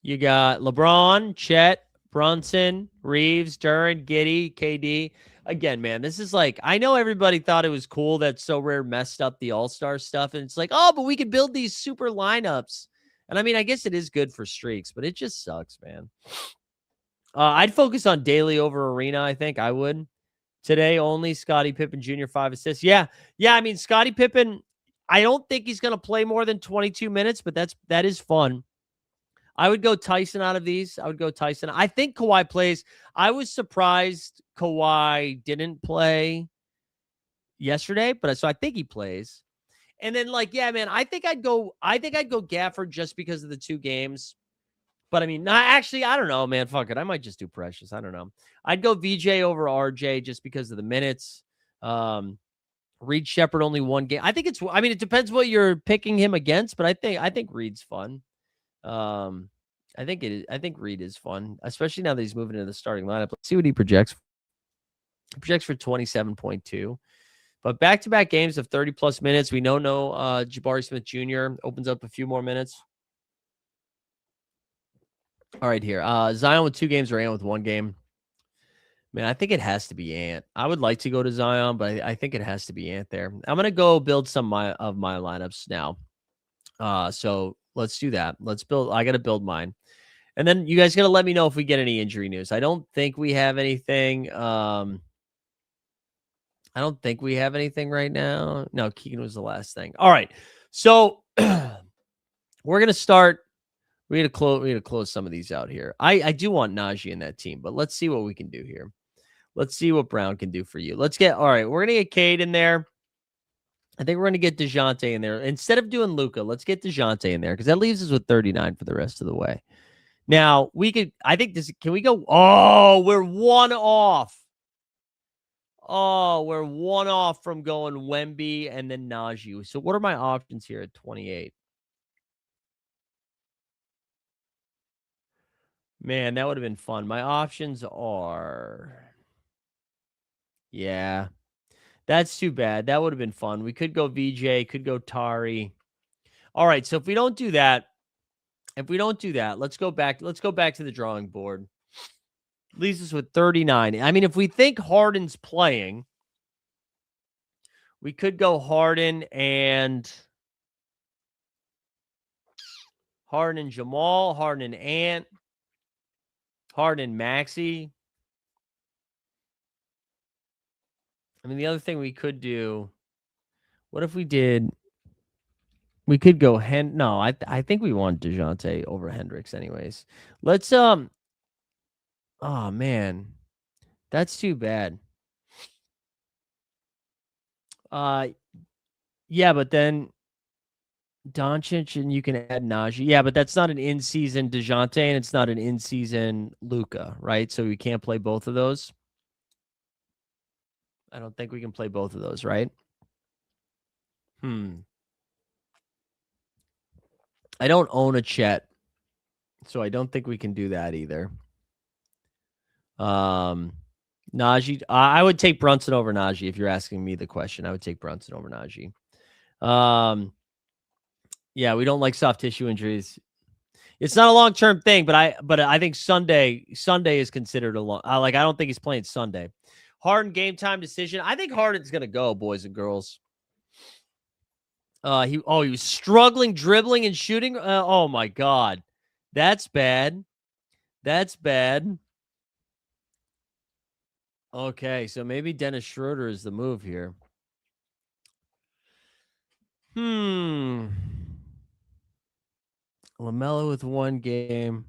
You got LeBron, Chet, Brunson, Reeves, Duran, Giddey, KD. Again, man, this is like, I know everybody thought it was cool that So Rare messed up the All-Star stuff. And it's like, oh, but we could build these super lineups. And I mean, I guess it is good for streaks, but it just sucks, man. I'd focus on daily over arena. I think I would. Today only, Scottie Pippen Jr., 5 assists. Yeah. I mean, Scottie Pippen, I don't think he's going to play more than 22 minutes, but that is fun. I would go Tyson out of these. I think Kawhi plays. I was surprised Kawhi didn't play yesterday, but so I think he plays. And then, like, yeah, man, I think I'd go Gafford just because of the 2 games. But I mean, actually, I don't know, man. Fuck it. I might just do Precious. I don't know. I'd go VJ over RJ just because of the minutes. Reed Shepherd only 1 game. I think it depends what you're picking him against, but I think Reed's fun. I think it is. I think Reed is fun, especially now that he's moving into the starting lineup. Let's see what he projects. He projects for 27.2. But back-to-back games of 30-plus minutes. We know Jabari Smith Jr. opens up a few more minutes. All right, here. Zion with 2 games, Rand with 1 game. Man, I think it has to be Ant. I would like to go to Zion, but I think it has to be Ant there. I'm gonna go build some of my lineups now. So let's do that. Let's build. I gotta build mine, and then you guys gotta let me know if we get any injury news. I don't think we have anything. I don't think we have anything right now. No, Keegan was the last thing. All right, so we're gonna start. We're gonna close some of these out here. I do want Najee in that team, but let's see what we can do here. Let's see what Brown can do for you. Let's get all right. We're gonna get Cade in there. I think we're gonna get DeJounte in there instead of doing Luca. Let's get DeJounte in there because that leaves us with 39 for the rest of the way. Now we could. I think this. Can we go? Oh, we're one off. Oh, we're one off from going Wemby and then Najee. So what are my options here at 28? Man, that would have been fun. My options are, yeah, that's too bad. That would have been fun. We could go VJ, could go Tari. All right, so if we don't do that, let's go back. Let's go back to the drawing board. Leaves us with 39. I mean, if we think Harden's playing, we could go Harden and Jamal, Harden and Ant, Harden and Maxi. I mean, the other thing we could do, what if we did? We could go no, I think we want DeJounte over Hendricks anyways. Let's oh man, that's too bad. Uh yeah, but then Doncic and you can add Najee. Yeah, but that's not an in-season DeJounte and it's not an in-season Luca, right? So we can't play both of those. I don't think we can play both of those, right? I don't own a Chet, so I don't think we can do that either. Najee, I would take Brunson over Najee if you're asking me the question. I would take Brunson over Najee. Yeah, we don't like soft tissue injuries. It's not a long term thing, but I think Sunday is considered a long. I don't think he's playing Sunday. Harden game time decision. I think Harden's gonna go, boys and girls. He was struggling dribbling and shooting. Oh my god, that's bad. That's bad. Okay, so maybe Dennis Schroeder is the move here. LaMelo with one game.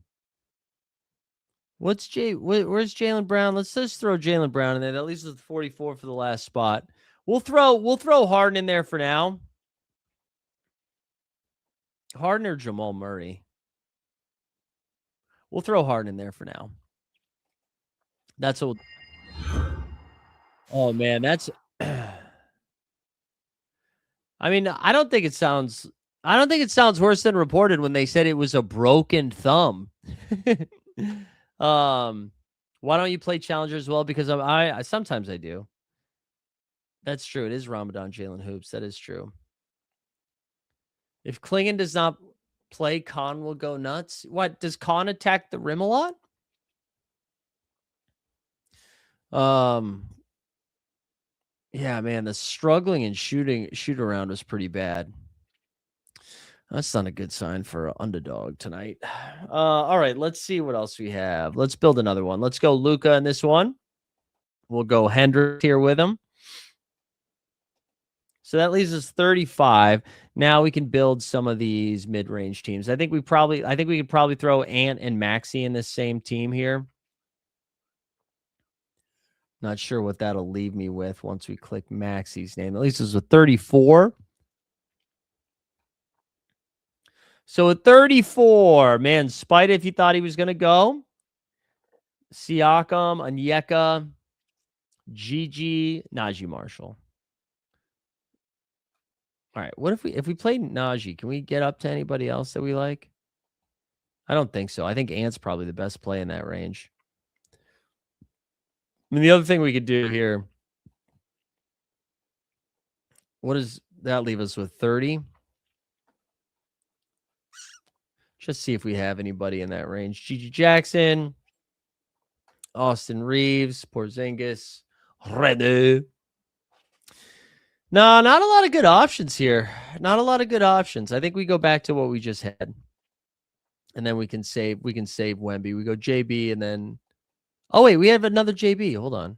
Where's Jaylen Brown? Let's just throw Jaylen Brown in there. At least with 44 for the last spot. We'll throw Harden in there for now. Harden or Jamal Murray. We'll throw Harden in there for now. That's what. Oh man, that's. I mean, I don't think it sounds worse than reported when they said it was a broken thumb. Why don't you play Challenger as well? Because I sometimes I do. That's true. It is Ramadan Jalen Hoops. That is true. If Klingon does not play, Khan will go nuts. What, does Khan attack the rim a lot? Yeah, man, the struggling and shoot around was pretty bad. That's not a good sign for an underdog tonight. All right, let's see what else we have. Let's build another one. Let's go Luca in this one. We'll go Hendricks here with him. So that leaves us 35. Now we can build some of these mid-range teams. I think we could probably throw Ant and Maxi in this same team here. Not sure what that'll leave me with once we click Maxi's name. At least it's a 34. So at 34, man, spite if you thought he was going to go. Siakam, Onyeka, Gigi, Najee Marshall. All right, what if we play Najee? Can we get up to anybody else that we like? I don't think so. I think Ant's probably the best play in that range. I mean, the other thing we could do here, what does that leave us with? 30? Just see if we have anybody in that range. Gigi Jackson, Austin Reeves, Porzingis, Redu. No, not a lot of good options here. Not a lot of good options. I think we go back to what we just had. And then we can save Wemby. We go JB and then oh wait, we have another JB. Hold on.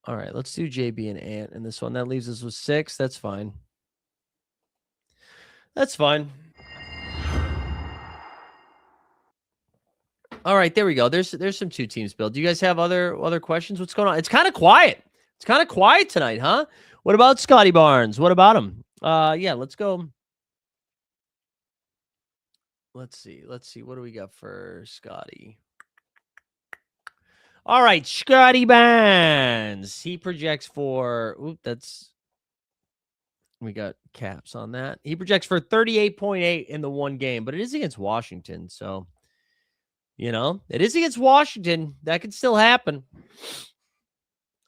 All right, let's do JB and Ant in this one. That leaves us with 6. That's fine. That's fine. All right, there we go. There's some 2 teams built. Do you guys have other questions? What's going on? It's kind of quiet. It's kind of quiet tonight, huh? What about Scotty Barnes? What about him? Yeah, let's go. Let's see. What do we got for Scotty? All right, Scotty Barnes. He projects for we got caps on that. He projects for 38.8 in the one game, but it is against Washington, so it is against Washington. That could still happen.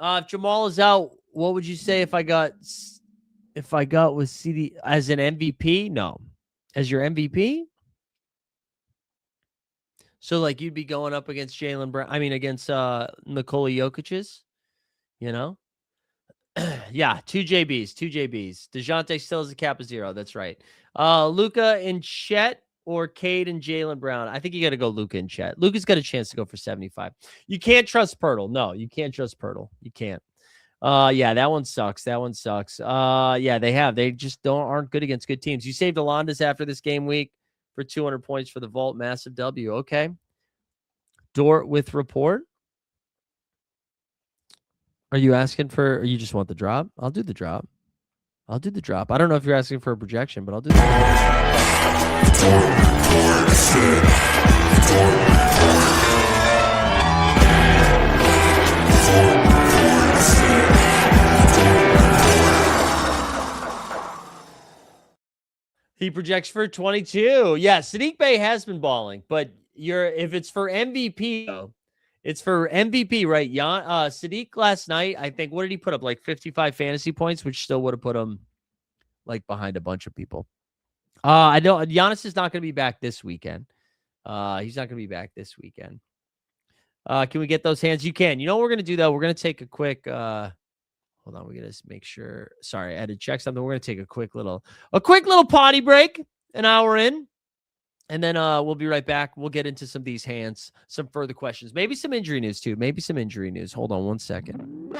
If Jamal is out, what would you say if I got with CD as an MVP? No. As your MVP? So like you'd be going up against Jaylen Brown. I mean against Nikola Jokic's, Yeah, 2 JBs. DeJounte still has a cap of 0. That's right. Luka and Chet or Cade and Jaylen Brown. I think you got to go Luka and Chet. Luka's got a chance to go for 75. You can't trust Pirtle. No, you can't trust Pirtle. You can't. Yeah, that one sucks. Yeah, they just aren't good against good teams. You saved Alondas after this game week for 200 points for the vault. Massive W. Okay. Dort with report. Are you asking or you just want the drop? I'll do the drop. I don't know if you're asking for a projection, but I'll do the He projects for 22. Yeah, Sadiq Bey has been balling, but if it's for MVP though, it's for MVP, right? Sadiq last night, I think, what did he put up? Like 55 fantasy points, which still would have put him like behind a bunch of people. I know Giannis is not going to be back this weekend. He's not going to be back this weekend. Can we get those hands? You can. You know what we're going to do though? We're going to take a quick hold on, we're going to make sure. Sorry, I had to check something. We're going to take a quick little potty break, an hour in. And then we'll be right back. We'll get into some of these hands, some further questions, maybe some injury news too. Hold on one second.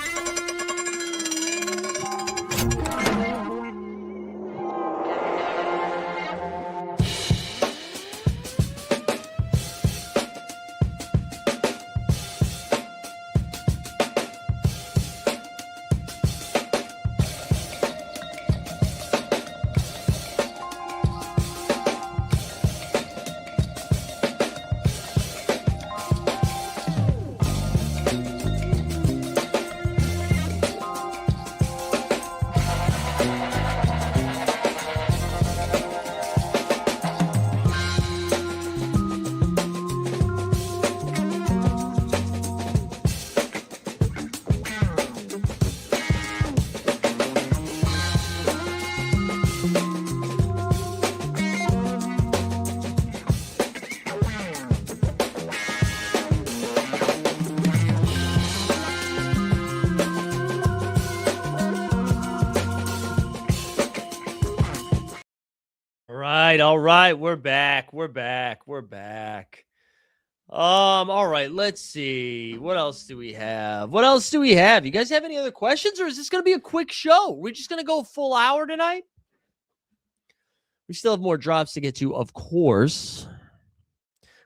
All right. We're back. All right. Let's see. What else do we have? You guys have any other questions, or is this going to be a quick show? We're just going to go a full hour tonight. We still have more drops to get to, of course.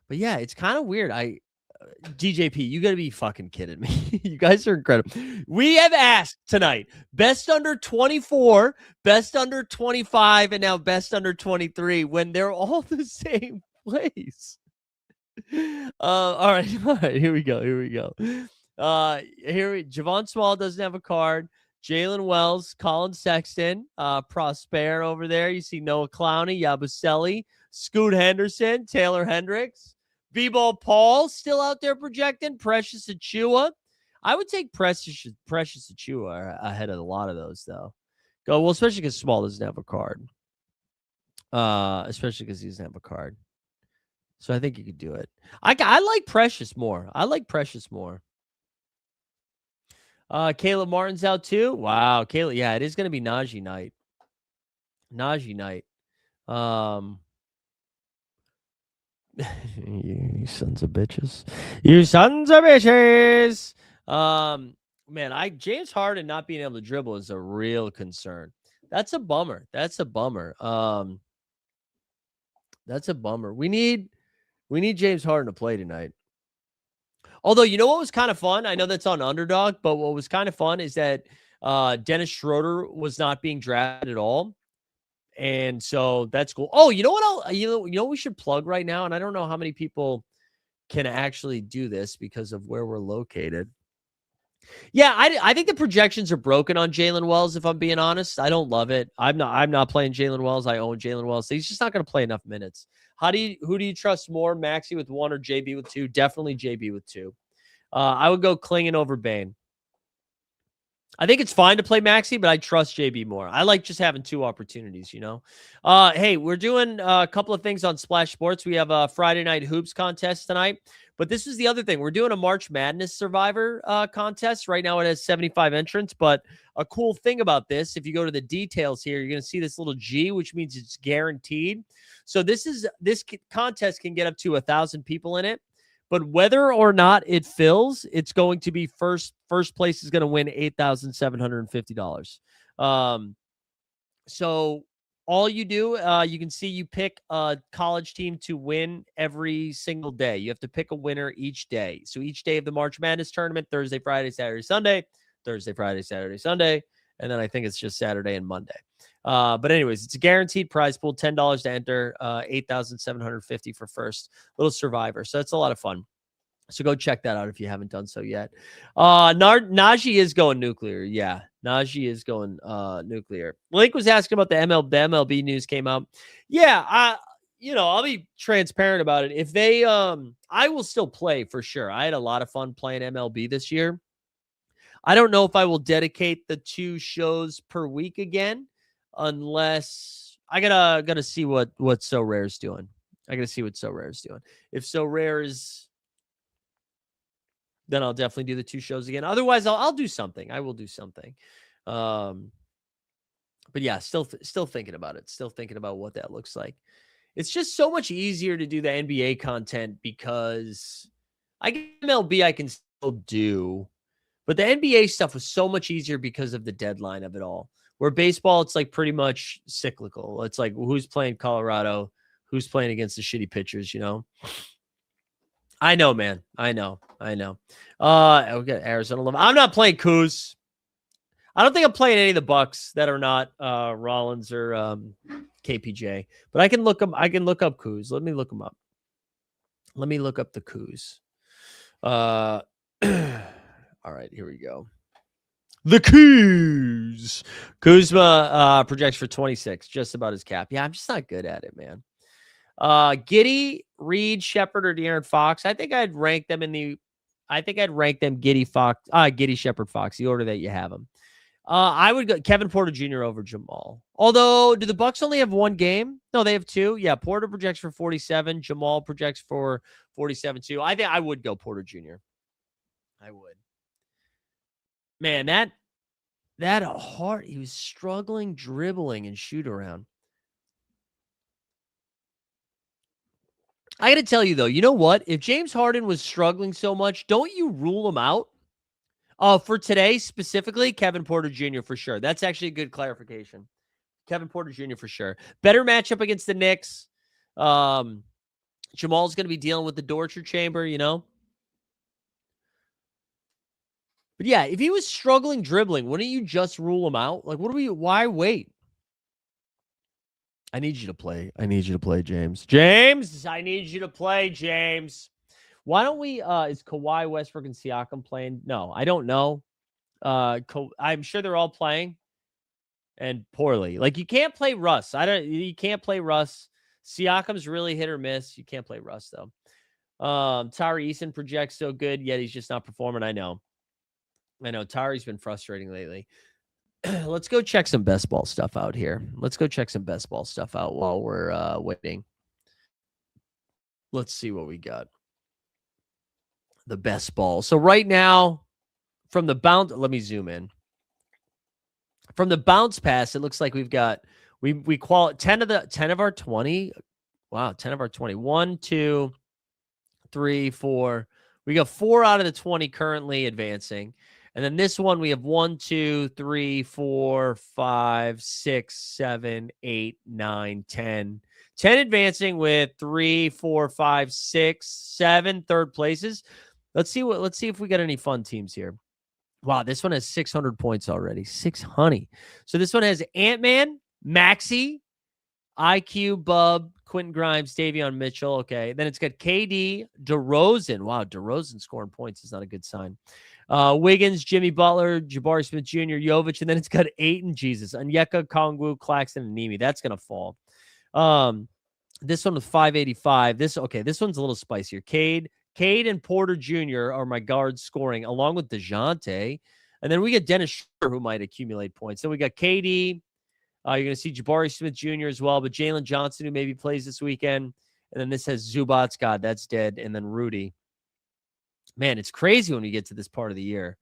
But yeah, it's kind of weird. DJP, you got to be fucking kidding me. You guys are incredible. We have asked tonight best under 24, best under 25, and now best under 23 when they're all the same place. All right. Here we go. Javon Small doesn't have a card. Jalen Wells, Colin Sexton, Prosper over there. You see Noah Clowney, Yabusele, Scoot Henderson, Taylor Hendricks. B-Ball Paul still out there projecting. Precious Achua. I would take Precious Achua ahead of a lot of those, though. Especially because Small doesn't have a card. So I think you could do it. I like Precious more. I like Precious more. Caleb Martin's out too. Wow, Caleb. Yeah, it is going to be Najee night. Najee night. Um, you sons of bitches. You sons of bitches. Um, man, James Harden not being able to dribble is a real concern. That's a bummer. That's a bummer. That's a bummer. We need James Harden to play tonight. Although, you know what was kind of fun? I know that's on Underdog, but what was kind of fun is that Dennis Schroeder was not being drafted at all. And so that's cool. Oh, you know what? You know what we should plug right now, and I don't know how many people can actually do this because of where we're located. Yeah, I think the projections are broken on Jalen Wells. If I'm being honest, I don't love it. I'm not playing Jalen Wells. I own Jalen Wells. He's just not going to play enough minutes. Who do you trust more, Maxey with 1 or JB with 2? Definitely JB with 2. I would go Klingon over Bane. I think it's fine to play Maxi, but I trust JB more. I like just having 2 opportunities, you know? Hey, we're doing a couple of things on Splash Sports. We have a Friday Night Hoops contest tonight, but this is the other thing. We're doing a March Madness Survivor contest. Right now it has 75 entrants, but a cool thing about this, if you go to the details here, you're going to see this little G, which means it's guaranteed. So this contest can get up to 1,000 people in it. But whether or not it fills, it's going to be first place is going to win $8,750. So all you do, you can see you pick a college team to win every single day. You have to pick a winner each day. So each day of the March Madness tournament, Thursday, Friday, Saturday, Sunday, Thursday, Friday, Saturday, Sunday, and then I think it's just Saturday and Monday. But anyways, it's a guaranteed prize pool, $10 to enter, 8,750 for first. Little Survivor. So that's a lot of fun. So go check that out if you haven't done so yet. Najee is going nuclear. Yeah, Najee is going nuclear. Link was asking about the MLB news came out. Yeah, I'll be transparent about it. If they I will still play for sure. I had a lot of fun playing MLB this year. I don't know if I will dedicate the 2 shows per week again, unless I gotta see what So Rare's doing. I gotta see what So Rare's doing. If So Rare is, then I'll definitely do the 2 shows again. Otherwise, I'll do something. I will do something. But yeah, still thinking about it. Still thinking about what that looks like. It's just so much easier to do the NBA content because I get MLB I can still do, but the NBA stuff was so much easier because of the deadline of it all. Where baseball, it's like pretty much cyclical. It's like who's playing Colorado, who's playing against the shitty pitchers, you know? I know, man. I know. We got Arizona 11. I'm not playing Kuz. I don't think I'm playing any of the Bucks that are not Rollins or KPJ. But I can look up. I can look up Kuz. Let me look them up. Let me look up the Kuz. All right, here we go. The Kuz. Kuzma projects for 26, just about his cap. Yeah, I'm just not good at it, man. Giddy, Reed, Shepard, or De'Aaron Fox. I think I'd rank them Giddy, Fox, Giddy, Shepard, Fox, the order that you have them. I would go Kevin Porter Jr. over Jamal. Although, do the Bucks only have 1 game? No, they have 2. Yeah, Porter projects for 47. Jamal projects for 47 too. I think I would go Porter Jr. I would. Man, that hard. He was struggling dribbling and shoot around. I got to tell you, though, you know what? If James Harden was struggling so much, don't you rule him out? For today, specifically, Kevin Porter Jr. for sure. That's actually a good clarification. Kevin Porter Jr. for sure. Better matchup against the Knicks. Jamal's going to be dealing with the torture chamber, you know? But yeah, if he was struggling dribbling, wouldn't you just rule him out? Like, why wait? I need you to play. I need you to play, James. James, I need you to play, James. Why don't we, is Kawhi, Westbrook, and Siakam playing? No, I don't know. I'm sure they're all playing and poorly. Like, you can't play Russ. You can't play Russ. Siakam's really hit or miss. You can't play Russ, though. Tari Eason projects so good, yet he's just not performing. I know. Tari's been frustrating lately. Let's go check some best ball stuff out here. Let's go check some best ball stuff out while we're waiting. Let's see what we got. The best ball. So right now, from the bounce, let me zoom in. From the bounce pass, it looks like we've got we qual 10 of our 20. Wow, 10 of our 20. 1, 2, 3, 4. We got 4 out of the 20 currently advancing. And then this one, we have 1, 2, 3, 4, 5, 6, 7, 8, 9, 10. 10 advancing with 3, 4, 5, 6, 7 third places. Let's see if we got any fun teams here. Wow, this one has 600 points already. 600. So this one has Ant-Man, Maxey, IQ, Bub, Quentin Grimes, Davion Mitchell. Okay. Then it's got KD, DeRozan. Wow, DeRozan scoring points is not a good sign. Wiggins, Jimmy Butler, Jabari Smith Jr., Jovic, and then it's got Ayton, Jesus, Onyeka, Kongwu, Claxton, and Nemi. That's gonna fall. This one with 585. This one's a little spicier. Cade and Porter Jr. are my guards scoring, along with DeJounte. And then we get Dennis Schroeder, who might accumulate points. Then we got KD. You're going to see Jabari Smith Jr. as well, but Jalen Johnson, who maybe plays this weekend. And then this has Zubats. God, that's dead. And then Rudy. Man, it's crazy when we get to this part of the year.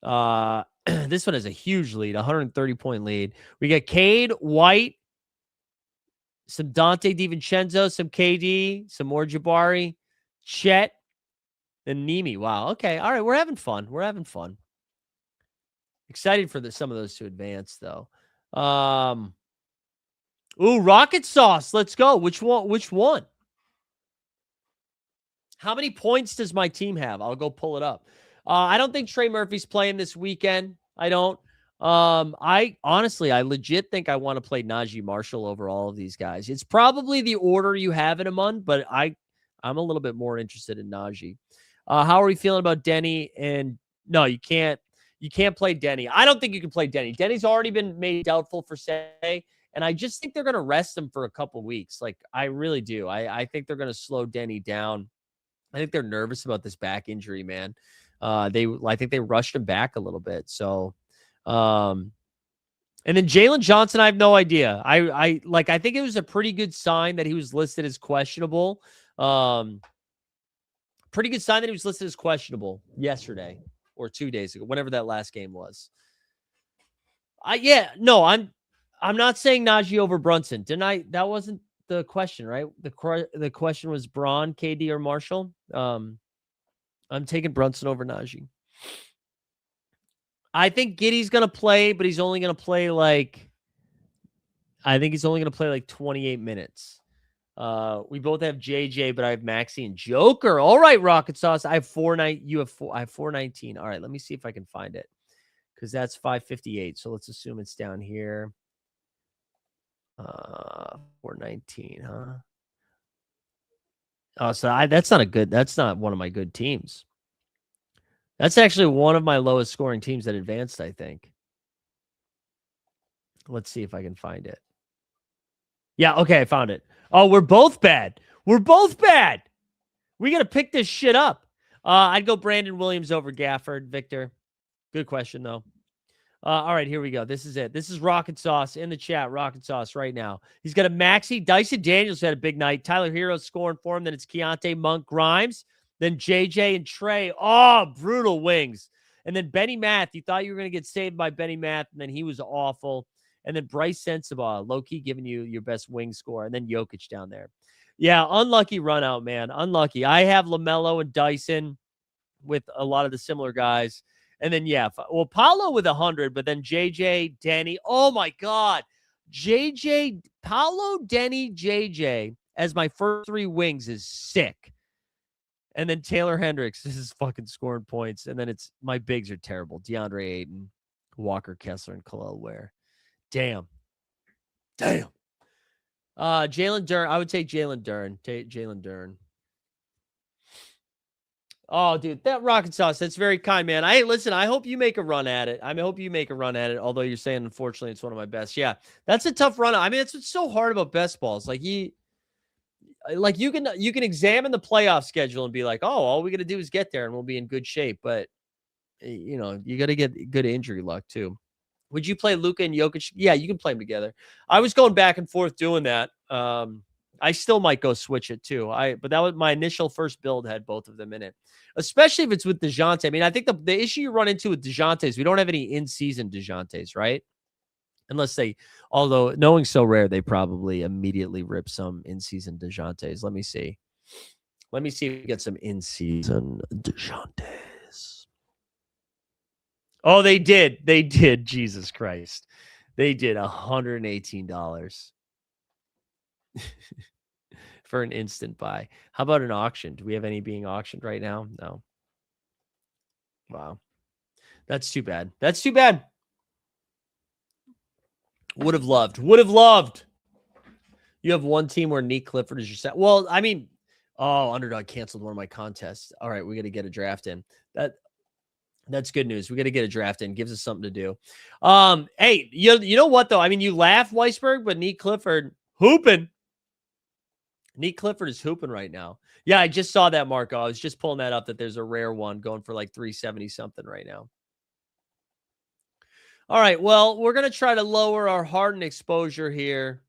This one has a huge lead, 130-point lead. We got Cade, White, some Dante DiVincenzo, some KD, some more Jabari, Chet, and Nemi. Wow. Okay. All right. We're having fun. Excited for some of those to advance, though. Ooh, Rocket Sauce. Let's go. Which one? How many points does my team have? I'll go pull it up. I don't think Trey Murphy's playing this weekend. I don't. I legit think I want to play Najee Marshall over all of these guys. It's probably the order you have in them, but I'm a little bit more interested in Najee. How are we feeling about Denny? And no, you can't play Denny. I don't think you can play Denny. Denny's already been made doubtful for say, and I just think they're going to rest him for a couple weeks. Like, I really do. I think they're going to slow Denny down. I think they're nervous about this back injury, man. I think they rushed him back a little bit. So, and then Jalen Johnson, I have no idea. I think it was a pretty good sign that he was listed as questionable. Pretty good sign that he was listed as questionable yesterday or 2 days ago, whenever that last game was. I'm not saying Najee over Brunson. Didn't I? That wasn't the question, right? The question was Braun, KD, or Marshall. I'm taking Brunson over Najee. I think Giddey's going to play, but he's only going to play like 28 minutes. We both have JJ, but I have Maxey and Joker. All right, Rocket Sauce. I have 419. All right, let me see if I can find it, because that's 558. So let's assume it's down here. 419, huh? Oh, so that's not one of my good teams. That's actually one of my lowest scoring teams that advanced, I think. Let's see if I can find it. Yeah, okay, I found it. Oh, we're both bad. We got to pick this shit up. I'd go Brandon Williams over Gafford, Victor. Good question, though. All right, here we go. This is it. This is Rocket Sauce in the chat. Rocket Sauce right now. He's got a Maxey. Dyson Daniels had a big night. Tyler Hero scoring for him. Then it's Keontae, Monk, Grimes. Then JJ and Trey. Oh, brutal wings. And then Benny Math. You thought you were going to get saved by Benny Math, and then he was awful. And then Bryce Sensabaugh, low-key giving you your best wing score. And then Jokic down there. Yeah, unlucky run out, man. Unlucky. I have LaMelo and Dyson with a lot of the similar guys. And then, Paolo with 100, but then JJ, Denny. Oh, my God. JJ, Paolo, Denny, JJ as my first 3 wings is sick. And then Taylor Hendricks, this is fucking scoring points. And then my bigs are terrible. DeAndre Ayton, Walker Kessler, and Khalil Ware. Damn. Jalen Duren. I would take Jalen Duren. Oh, dude, that Rocket Sauce, that's very kind, man. I hope you make a run at it. Although you're saying, unfortunately, it's one of my best. Yeah, that's a tough run. I mean, that's what's so hard about best balls. Like, you can examine the playoff schedule and be like, oh, all we got to do is get there and we'll be in good shape. But, you got to get good injury luck, too. Would you play Luka and Jokic? Yeah, you can play them together. I was going back and forth doing that. I still might go switch it too. But that was my initial first build had both of them in it, especially if it's with DeJounte. I mean, I think the issue you run into with DeJounte is we don't have any in-season DeJountes, right? Unless they, although knowing so rare, they probably immediately rip some in-season DeJountes. Let me see. Let me see if we get some in-season DeJountes. Oh, they did. They did. Jesus Christ. They did $118 for an instant buy. How about an auction? Do we have any being auctioned right now? No. Wow. That's too bad. That's too bad. Would have loved. Would have loved. You have one team where Nick Clifford is your set. Well, I mean, oh, Underdog canceled one of my contests. All right, we got to get a draft in. That's good news. We got to get a draft in. Gives us something to do. Hey, you know what though? I mean, you laugh, Weisberg, but Nick Clifford hooping. Nick Clifford is hooping right now. Yeah, I just saw that, Marco. I was just pulling that up that there's a rare one going for like 370 something right now. All right, well, we're going to try to lower our Harden exposure here.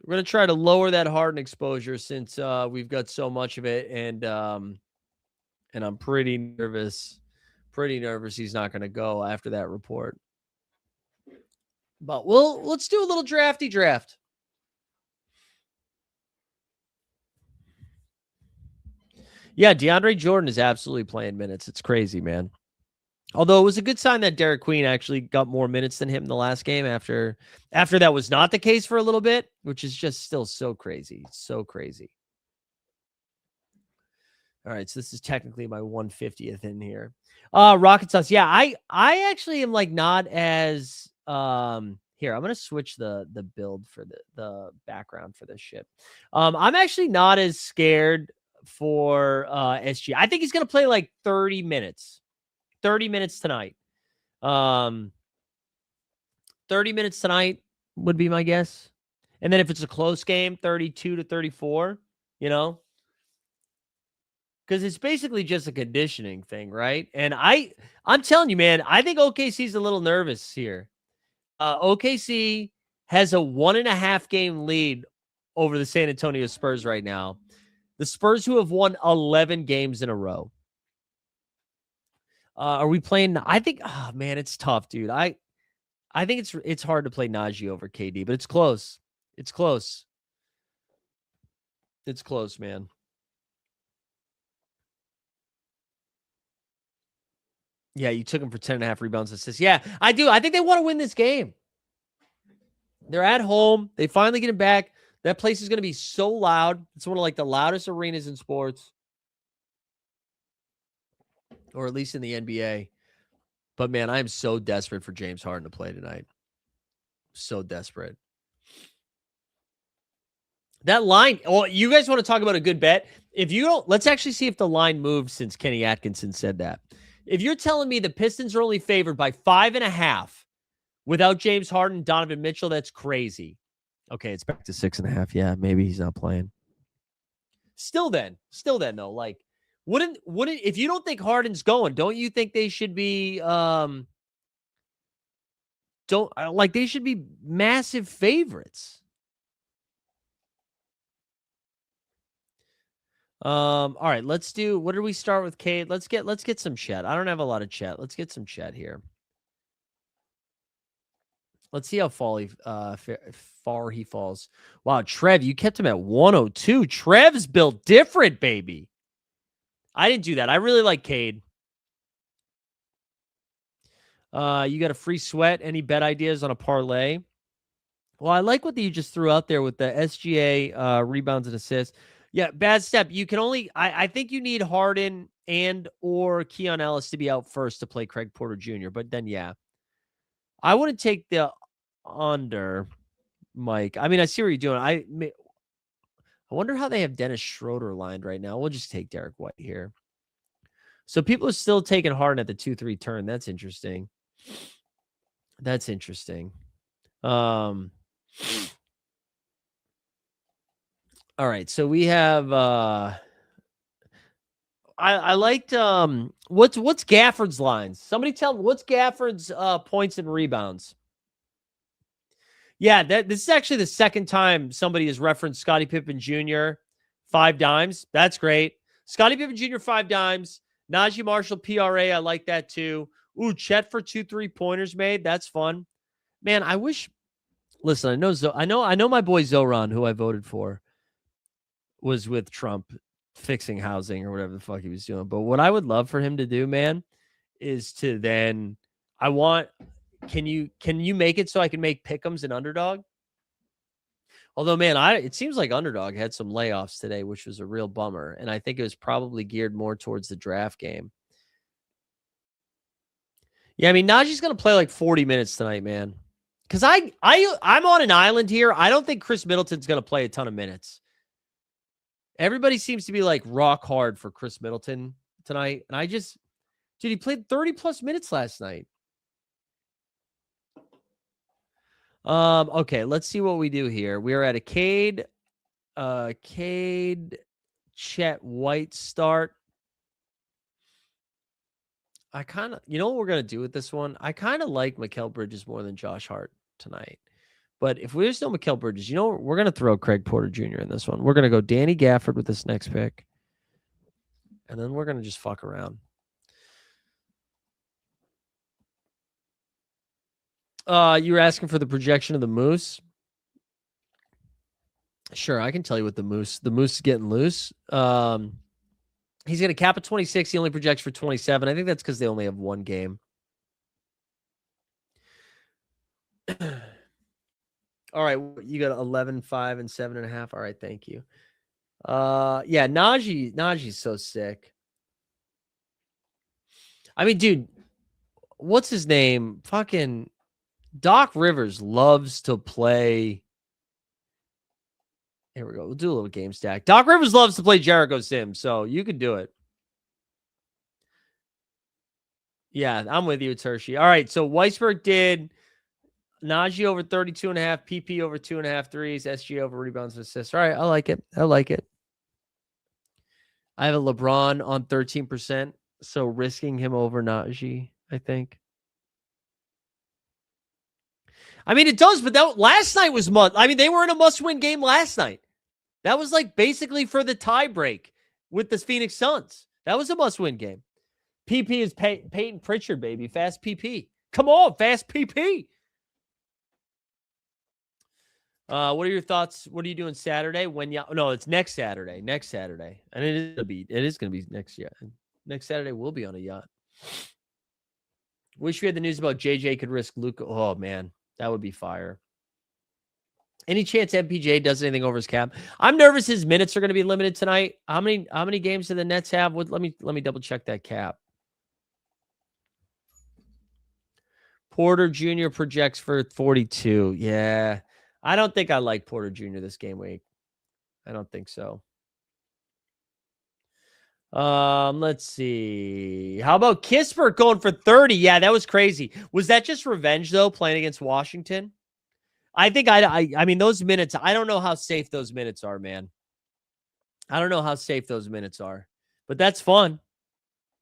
We're going to try to lower that Harden exposure since we've got so much of it, and I'm pretty nervous. Pretty nervous he's not going to go after that report. But let's do a little drafty draft. Yeah, DeAndre Jordan is absolutely playing minutes. It's crazy, man. Although it was a good sign that Derek Queen actually got more minutes than him in the last game after that was not the case for a little bit, which is just still so crazy. So crazy. All right, so this is technically my 150th in here. Rocket Sauce. Yeah, I actually am like not as here, I'm gonna switch the build for the background for this shit. I'm actually not as scared for SG. I think he's gonna play like 30 minutes. 30 minutes tonight. 30 minutes tonight would be my guess. And then if it's a close game, 32 to 34, you know? Because it's basically just a conditioning thing, right? And I'm telling you, man, I think OKC's a little nervous here. OKC has a 1.5 game lead over the San Antonio Spurs right now. The Spurs who have won 11 games in a row. Are we playing? I think, oh man, it's tough, dude. I think it's hard to play Najee over KD, but it's close. It's close. It's close, man. Yeah, you took him for 10.5 rebounds and assists. Yeah, I do. I think they want to win this game. They're at home. They finally get him back. That place is going to be so loud. It's one of like the loudest arenas in sports, or at least in the NBA. But man, I am so desperate for James Harden to play tonight. So desperate. That line, oh, you guys want to talk about a good bet? If you don't, let's actually see if the line moved since Kenny Atkinson said that. If you're telling me the Pistons are only favored by 5.5 without James Harden, Donovan Mitchell, that's crazy. Okay, it's back to 6.5. Yeah, maybe he's not playing. Still then though, like wouldn't if you don't think Harden's going, don't you think they should be they should be massive favorites? All right, let's do, what did we start with, Kate? Let's get some chat. I don't have a lot of chat. Let's get some chat here. Let's see how far he falls. Wow, Trev, you kept him at 102. Trev's built different, baby. I didn't do that. I really like Cade. You got a free sweat. Any bet ideas on a parlay? Well, I like what you just threw out there with the SGA rebounds and assists. Yeah, bad step. You can only, I think you need Harden and or Keon Ellis to be out first to play Craig Porter Jr. But then, yeah, I wouldn't take the under, Mike. I mean, I see what you're doing. I wonder how they have Dennis Schroeder lined right now. We'll just take Derek White here. So people are still taking Harden at the 2-3 turn. That's interesting. That's interesting. All right, so we have I liked what's Gafford's lines? Somebody tell me what's Gafford's points and rebounds. Yeah, this is actually the second time somebody has referenced Scottie Pippen Jr. 5 dimes. That's great. Scottie Pippen Jr. 5 dimes. Najee Marshall PRA. I like that too. Ooh, Chet for 2 3-pointers made. That's fun. Man, I wish. Listen, I know my boy Zoran, who I voted for, was with Trump fixing housing or whatever the fuck he was doing. But what I would love for him to do, man, is to then I want can you make it so I can make pick'ems and underdog? Although, man, it seems like underdog had some layoffs today, which was a real bummer. And I think it was probably geared more towards the draft game. Yeah, I mean, Najee's gonna play like 40 minutes tonight, man. Because I'm on an island here. I don't think Chris Middleton's gonna play a ton of minutes. Everybody seems to be like rock hard for Chris Middleton tonight. And dude, he played 30 plus minutes last night. Okay, let's see what we do here. We're at a Cade Chet White start. I kind of, you know what we're going to do with this one? I kind of like Mikal Bridges more than Josh Hart tonight. But if there's no Mikal Bridges, you know, we're going to throw Craig Porter Jr. in this one. We're going to go Danny Gafford with this next pick. And then we're going to just fuck around. You were asking for the projection of the Moose. Sure, I can tell you what the Moose is getting loose. He's going to cap at 26. He only projects for 27. I think that's because they only have one game. All right, you got 11, 5, and 7.5. All right, thank you. Yeah, Najee's so sick. I mean, dude, what's his name? Fucking Doc Rivers loves to play. Here we go. We'll do a little game stack. Doc Rivers loves to play Jericho Sims, so you can do it. Yeah, I'm with you, Tershi. All right, so Weisberg did Najee over 32.5, PP over 2.5 threes, SG over rebounds and assists. All right, I like it. I like it. I have a LeBron on 13%, so risking him over Najee, I think. I mean, it does, but that last night was they were in a must-win game last night. That was like basically for the tie break with the Phoenix Suns. That was a must-win game. PP is Peyton Pritchard, baby. Fast PP. Come on, fast PP. What are your thoughts? What are you doing Saturday? No, it's next Saturday. Next Saturday. And it is gonna be next year. Next Saturday we'll be on a yacht. Wish we had the news about JJ could risk Luka. Oh man, that would be fire. Any chance MPJ does anything over his cap? I'm nervous his minutes are going to be limited tonight. How many games do the Nets have? Let me double check that cap. Porter Jr. projects for 42. Yeah. I don't think I like Porter Jr. this game week. I don't think so. Let's see. How about Kispert going for 30? Yeah, that was crazy. Was that just revenge though, playing against Washington? I think I mean those minutes, I don't know how safe those minutes are, man. I don't know how safe those minutes are. But that's fun.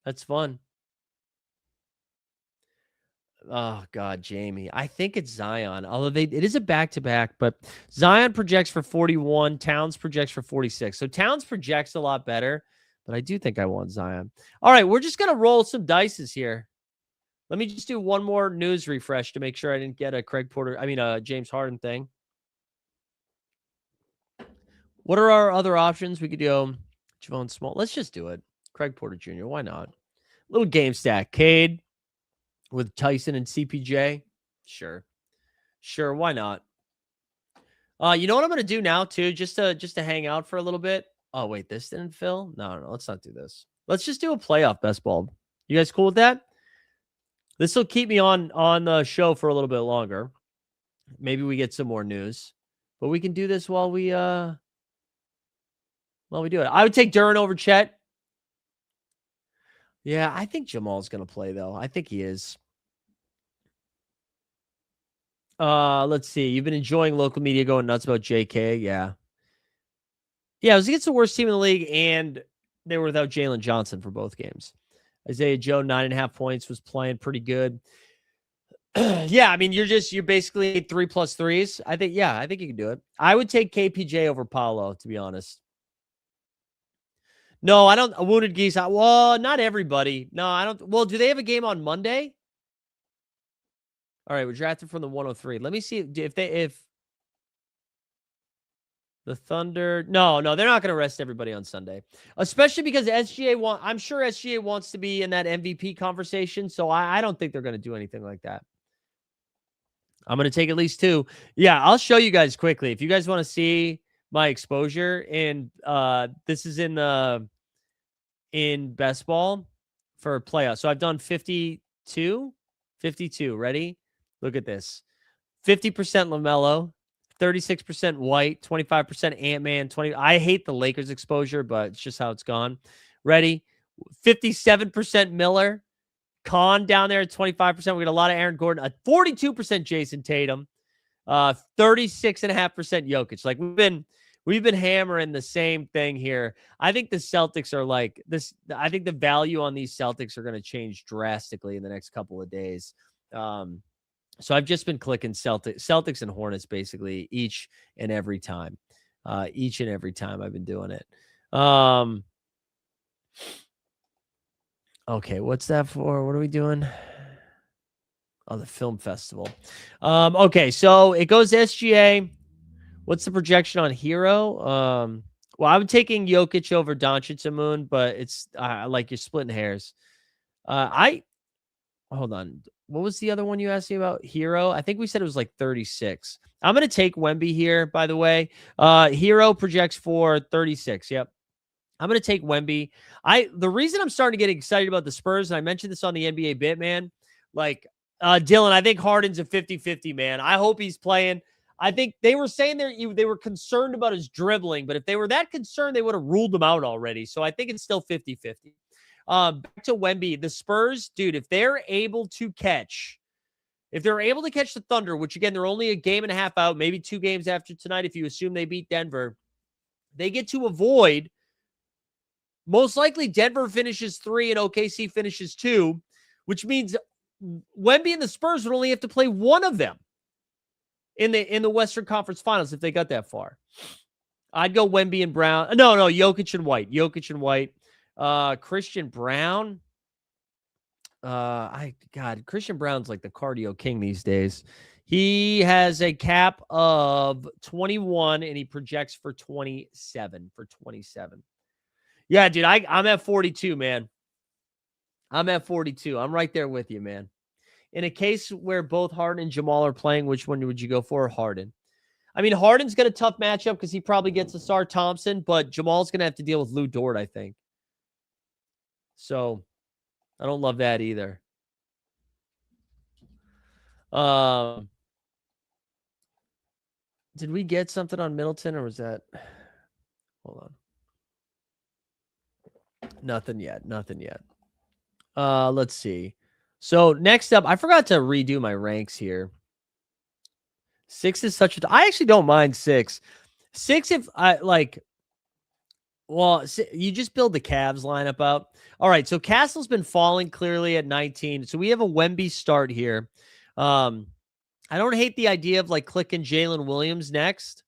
That's fun. Oh God, Jamie. I think it's Zion. Although it is a back-to-back, but Zion projects for 41, Towns projects for 46. So Towns projects a lot better, but I do think I want Zion. All right, we're just gonna roll some dices here. Let me just do one more news refresh to make sure I didn't get a James Harden thing. What are our other options? We could go Javon Small. Let's just do it. Craig Porter Jr. Why not? Little game stack. Cade with Tyson and CPJ. Sure. Why not? You know what I'm going to do now too, just to hang out for a little bit. Oh wait, this didn't fill. No. Let's not do this. Let's just do a playoff best ball. You guys cool with that? This will keep me on the show for a little bit longer. Maybe we get some more news, but we can do this while we do it. I would take Duren over Chet. Yeah, I think Jamal's going to play though. I think he is. Let's see. You've been enjoying local media going nuts about JK. Yeah. Yeah, it was against the worst team in the league, and they were without Jalen Johnson for both games. Isaiah Joe, 9.5 points, was playing pretty good. Yeah, I mean, you're basically 3+3s. I think, yeah, I think you can do it. I would take KPJ over Paolo, to be honest. No, I don't. Wounded Geese. Well, not everybody. No, I don't. Well, do they have a game on Monday? All right, we're drafted from the 103. Let me see if the Thunder. No, they're not going to rest everybody on Sunday, especially because I'm sure SGA wants to be in that MVP conversation. So I don't think they're going to do anything like that. I'm going to take at least 2. Yeah, I'll show you guys quickly if you guys want to see my exposure. And this is in best ball for playoffs. So I've done 52. Ready? Look at this. 50% LaMelo, 36% White, 25% Ant-Man, 20. I hate the Lakers exposure, but it's just how it's gone. Ready? 57% Miller. Con down there at 25%. We got a lot of Aaron Gordon. A 42% Jason Tatum. 36.5% Jokic. Like we've been hammering the same thing here. I think the Celtics are like this. I think the value on these Celtics are going to change drastically in the next couple of days. So I've just been clicking Celtics and Hornets basically each and every time. Each and every time I've been doing it. Okay, what's that for? What are we doing? Oh, the film festival. Okay, so it goes SGA. What's the projection on Hero? Well, I'm taking Jokic over Doncic Moon, but it's like you're splitting hairs. I hold on. What was the other one you asked me about? Hero? I think we said it was like 36. I'm gonna take Wemby here, by the way. Hero projects for 36. Yep. I'm gonna take Wemby. The reason I'm starting to get excited about the Spurs, and I mentioned this on the NBA bit, man. Like Dylan, I think Harden's a 50-50, man. I hope he's playing. I think they were saying they were concerned about his dribbling, but if they were that concerned, they would have ruled him out already. So I think it's still 50-50. Back to Wemby, the Spurs, dude, if they're able to catch the Thunder, which again, they're only a game and a half out, maybe 2 games after tonight, if you assume they beat Denver, they get to avoid. Most likely Denver finishes 3 and OKC finishes 2, which means Wemby and the Spurs would only have to play one of them in the Western Conference Finals if they got that far. I'd go Wemby and Brown. No, Jokic and White. Christian Brown. Christian Brown's like the cardio king these days. He has a cap of 21 and he projects for 27. Yeah, dude, I'm at 42, man. I'm at 42. I'm right there with you, man. In a case where both Harden and Jamal are playing, which one would you go for? Harden. I mean, Harden's got a tough matchup because he probably gets Asar Thompson, but Jamal's going to have to deal with Lou Dort, I think. So I don't love that either. Did we get something on Middleton or was that? Hold on. Nothing yet. Let's see. So next up, I forgot to redo my ranks here. 6 is such a. I actually don't mind 6. 6, if I like. Well, you just build the Cavs lineup up. All right, so Castle's been falling clearly at 19. So we have a Wemby start here. I don't hate the idea of like clicking Jalen Williams next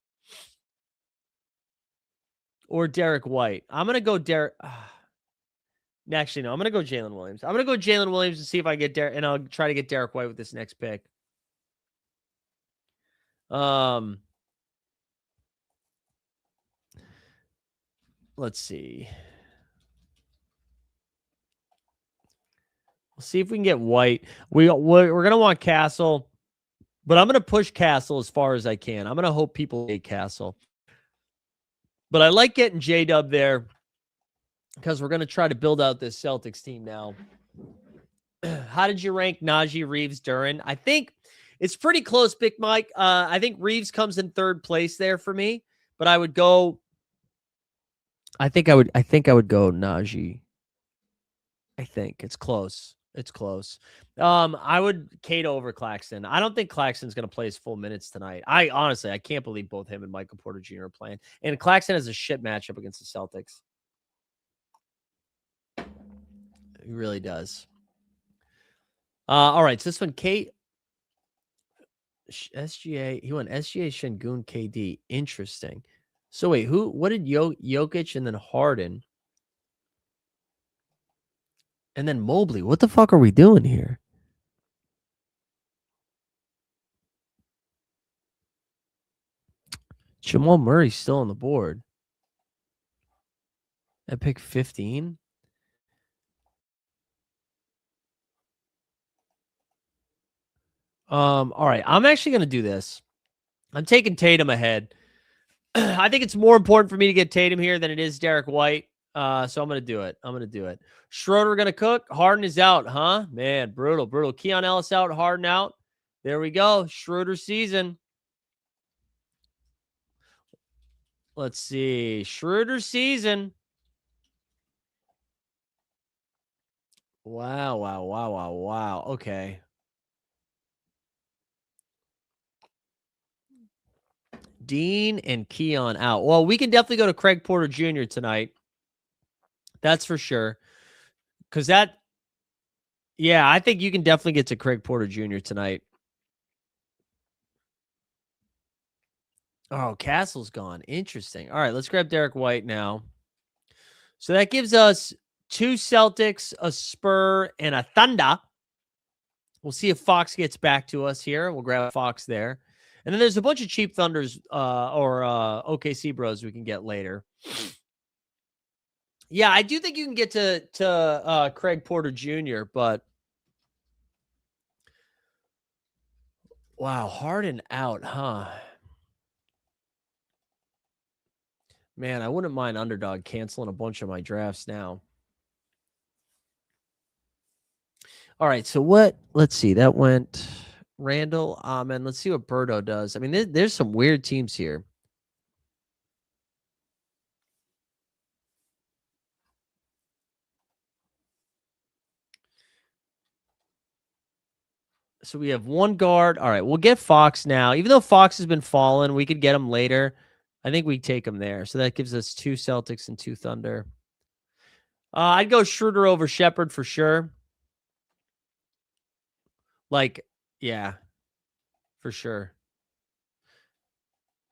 or Derek White. I'm gonna go Derek. Actually, no, I'm gonna go Jalen Williams. I'm gonna go Jalen Williams and see if I get Derek, and I'll try to get Derek White with this next pick. Let's see. We'll see if we can get White. We're gonna want Castle, but I'm gonna push Castle as far as I can. I'm gonna hope people hate Castle, but I like getting J-Dub there because we're gonna try to build out this Celtics team now. How did you rank Najee, Reeves, Duren? I think it's pretty close, Big Mike. I think Reeves comes in 3rd place there for me, but I would go. I think I would go Najee. I think it's close. I would Cato over Claxton. I don't think Claxton's going to play his full minutes tonight. I honestly can't believe both him and Michael Porter Jr. are playing. And Claxton has a shit matchup against the Celtics. He really does. All right, so this one, Kate. SGA. He went SGA, Şengün, KD. Interesting. So wait, who? What did Jokic and then Harden and then Mobley? What the fuck are we doing here? Jamal Murray's still on the board at pick 15. All right. I'm actually gonna do this. I'm taking Tatum ahead. I think it's more important for me to get Tatum here than it is Derek White. So I'm gonna do it. Schroeder gonna cook. Harden is out, huh? Man, brutal. Keon Ellis out. Harden out. There we go. Schroeder season. Let's see. Schroeder season. Wow. Okay. Dean and Keon out. Well, we can definitely go to Craig Porter Jr. tonight. That's for sure. Because I think you can definitely get to Craig Porter Jr. tonight. Oh, Castle's gone. Interesting. All right, let's grab Derek White now. So that gives us 2 Celtics, a Spur, and a Thunder. We'll see if Fox gets back to us here. We'll grab Fox there. And then there's a bunch of cheap Thunders or OKC bros we can get later. Yeah, I do think you can get to Craig Porter Jr., but wow, Harden out, huh? Man, I wouldn't mind Underdog canceling a bunch of my drafts now. All right, so what? Let's see. That went Randall. And let's see what Birdo does. I mean, there's some weird teams here. So we have 1 guard. All right, we'll get Fox now. Even though Fox has been falling, we could get him later. I think we take him there. So that gives us 2 Celtics and 2 Thunder. I'd go Schroeder over Shepherd for sure. Like, yeah, for sure.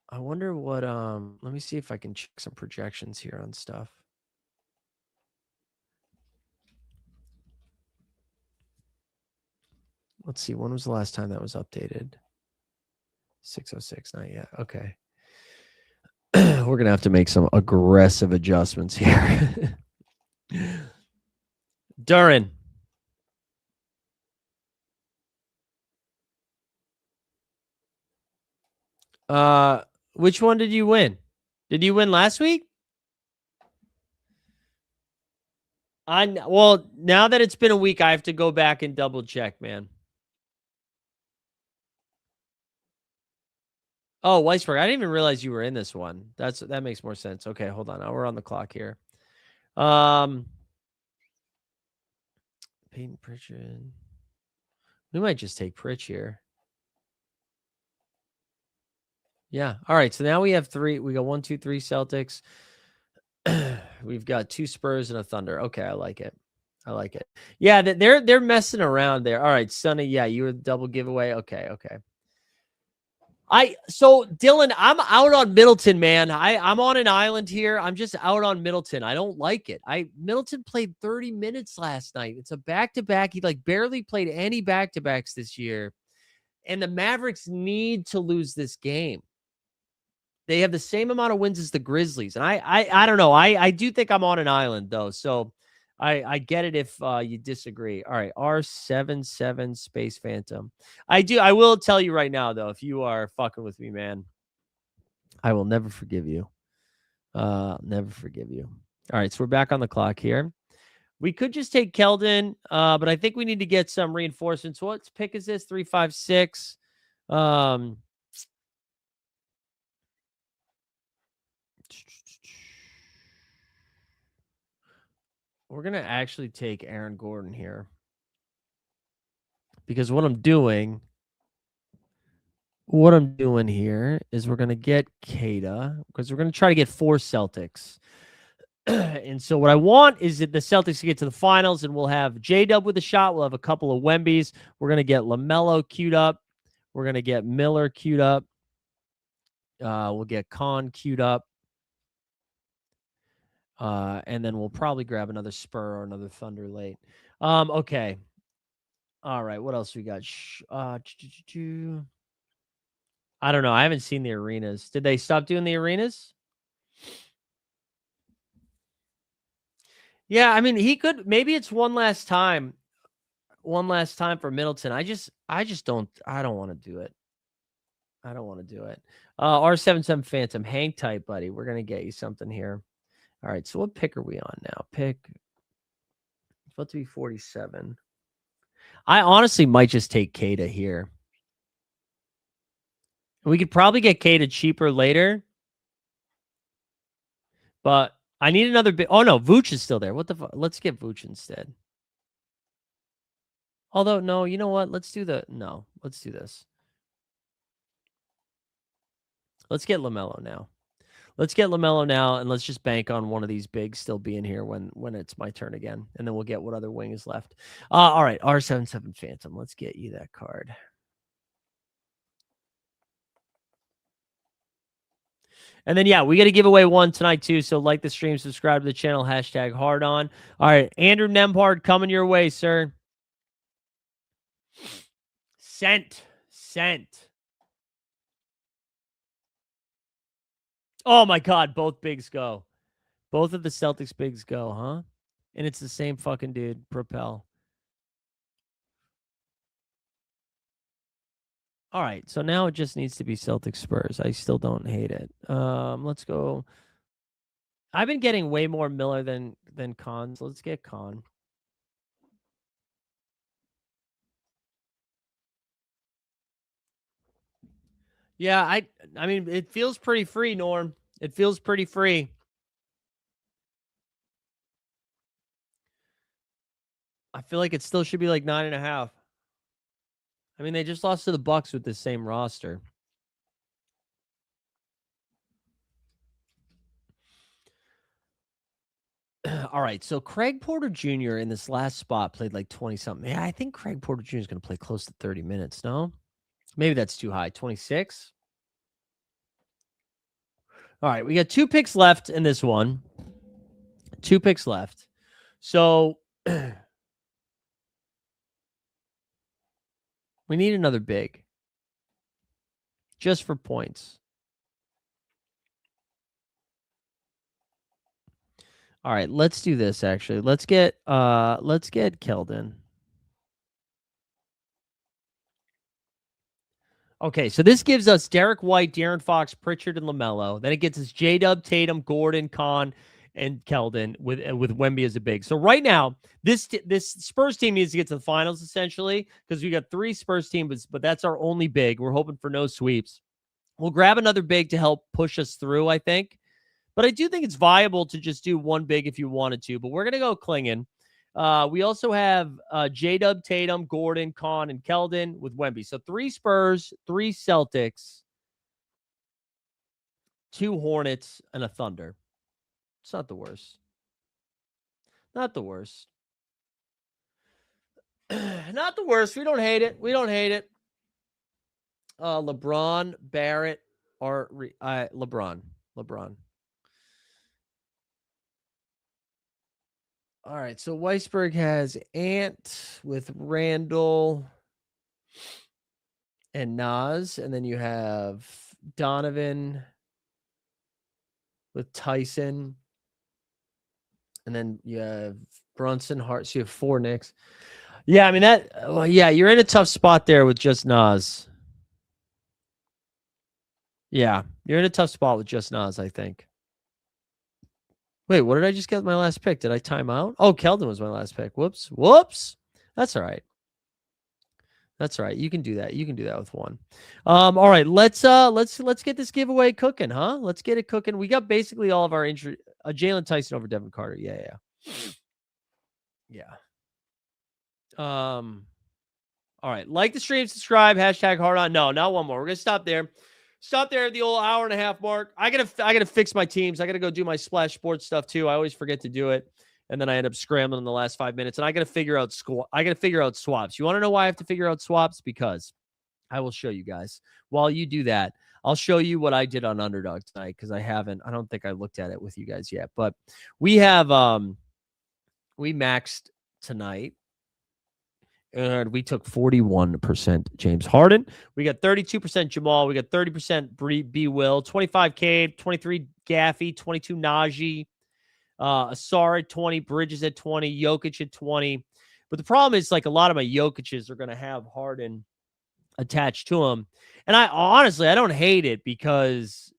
I wonder what let me see if I can check some projections here on stuff. Let's see, when was the last time that was updated? 606, not yet. Okay. We're gonna have to make some aggressive adjustments here. Durin. Which one did you win? Did you win last week? Well, now that it's been a week, I have to go back and double check, man. Oh, Weisberg, I didn't even realize you were in this one. That makes more sense. Okay, hold on. We're on the clock here. Peyton Pritchard. We might just take Pritch here. Yeah. All right. So now we have 3. We got 1, 2, 3 Celtics. We've got 2 Spurs and a Thunder. Okay, I like it. Yeah, they're messing around there. All right, Sonny. Yeah, you were the double giveaway. Okay. So Dylan, I'm out on Middleton, man. I'm on an island here. I'm just out on Middleton. I don't like it. Middleton played 30 minutes last night. It's a back-to-back. He barely played any back-to-backs this year. And the Mavericks need to lose this game. They have the same amount of wins as the Grizzlies. And I don't know. I do think I'm on an island though. So I get it if you disagree. All right, R77 Space Phantom. I will tell you right now, though, if you are fucking with me, man, I will never forgive you. Never forgive you. All right, so we're back on the clock here. We could just take Keldon, but I think we need to get some reinforcements. What pick is this? 356. We're going to actually take Aaron Gordon here. Because what I'm doing here is we're going to get Kada because we're going to try to get 4 Celtics. And so what I want is that the Celtics to get to the finals, and we'll have J-Dub with a shot. We'll have a couple of Wembys. We're going to get LaMelo queued up. We're going to get Miller queued up. We'll get Khan queued up. And then we'll probably grab another Spur or another Thunder late. Okay. All right. What else we got? I don't know. I haven't seen the arenas. Did they stop doing the arenas? Yeah, I mean, he could. Maybe it's one last time. One last time for Middleton. I just don't. I don't want to do it. I don't want to do it. R77 Phantom, hang tight, buddy. We're gonna get you something here. All right. So what pick are we on now? Pick. It's about to be 47. I honestly might just take Kata here. We could probably get Kata cheaper later, but I need another bit. Oh no, Vooch is still there. What the fuck? Let's get Vooch instead. Although no, you know what? Let's do Let's do this. Let's get LaMelo now. Let's get LaMelo now, and let's just bank on one of these bigs still being here when it's my turn again, and then we'll get what other wing is left. All right, R77 Phantom. Let's get you that card. And then, yeah, we got to give away one tonight, too. So like the stream, subscribe to the channel, hashtag hard on. All right, Andrew Nembhard coming your way, sir. Sent. Oh, my God. Both bigs go. Both of the Celtics bigs go, huh? And it's the same fucking dude, Propel. All right, so now it just needs to be Celtics Spurs. I still don't hate it. Let's go. I've been getting way more Miller than Khan, so let's get Khan. Yeah, I mean, it feels pretty free, Norm. It feels pretty free. I feel like it still should be like 9.5. I mean, they just lost to the Bucks with the same roster. All right, so Craig Porter Jr. in this last spot played like 20-something. Yeah, I think Craig Porter Jr. is going to play close to 30 minutes, no? Maybe that's too high. 26? All right, we got 2 picks left in this one. 2 picks left. So we need another big. Just for points. All right, let's do this actually. Let's get Keldon. Okay, so this gives us Derek White, De'Aaron Fox, Pritchard, and LaMelo. Then it gets us J-Dub, Tatum, Gordon, Khan, and Keldon with Wemby as a big. So right now, this Spurs team needs to get to the finals essentially because we got 3 Spurs teams, but that's our only big. We're hoping for no sweeps. We'll grab another big to help push us through, I think. But I do think it's viable to just do one big if you wanted to. But we're going to go Klingon. We also have J-Dub, Tatum, Gordon, Khan, and Keldon with Wemby. So 3 Spurs, 3 Celtics, 2 Hornets, and a Thunder. It's not the worst. Not the worst. Not the worst. We don't hate it. LeBron, Barrett, or LeBron. All right, so Weisberg has Ant with Randall and Nas, and then you have Donovan with Tyson, and then you have Brunson, Hart. So you have 4 Knicks. Yeah, I mean you're in a tough spot there with just Nas. Yeah, you're in a tough spot with just Nas, I think. Wait, what did I just get my last pick? Did I time out? Oh, Keldon was my last pick. Whoops. That's all right. You can do that. You can do that with 1. All right, let's get this giveaway cooking, huh? Let's get it cooking. We got basically all of our injury. Jalen Tyson over Devin Carter. Yeah. All right, like the stream, subscribe, hashtag hard on. No, not one more. We're gonna stop there. Stop there at the old hour and a half mark. I gotta fix my teams. I gotta go do my Splash Sports stuff too. I always forget to do it, and then I end up scrambling in the last 5 minutes. And I gotta figure out swaps. You want to know why I have to figure out swaps? Because I will show you guys. While you do that, I'll show you what I did on Underdog tonight because I don't think I looked at it with you guys yet. But we have we maxed tonight. And we took 41% James Harden. We got 32% Jamal. We got 30% B. Will, 25 Cade, 23 Gaffey, 22 Najee, Sorare at 20, Bridges at 20, Jokic at 20. But the problem is, like, a lot of my Jokic's are going to have Harden attached to him. And I honestly don't hate it because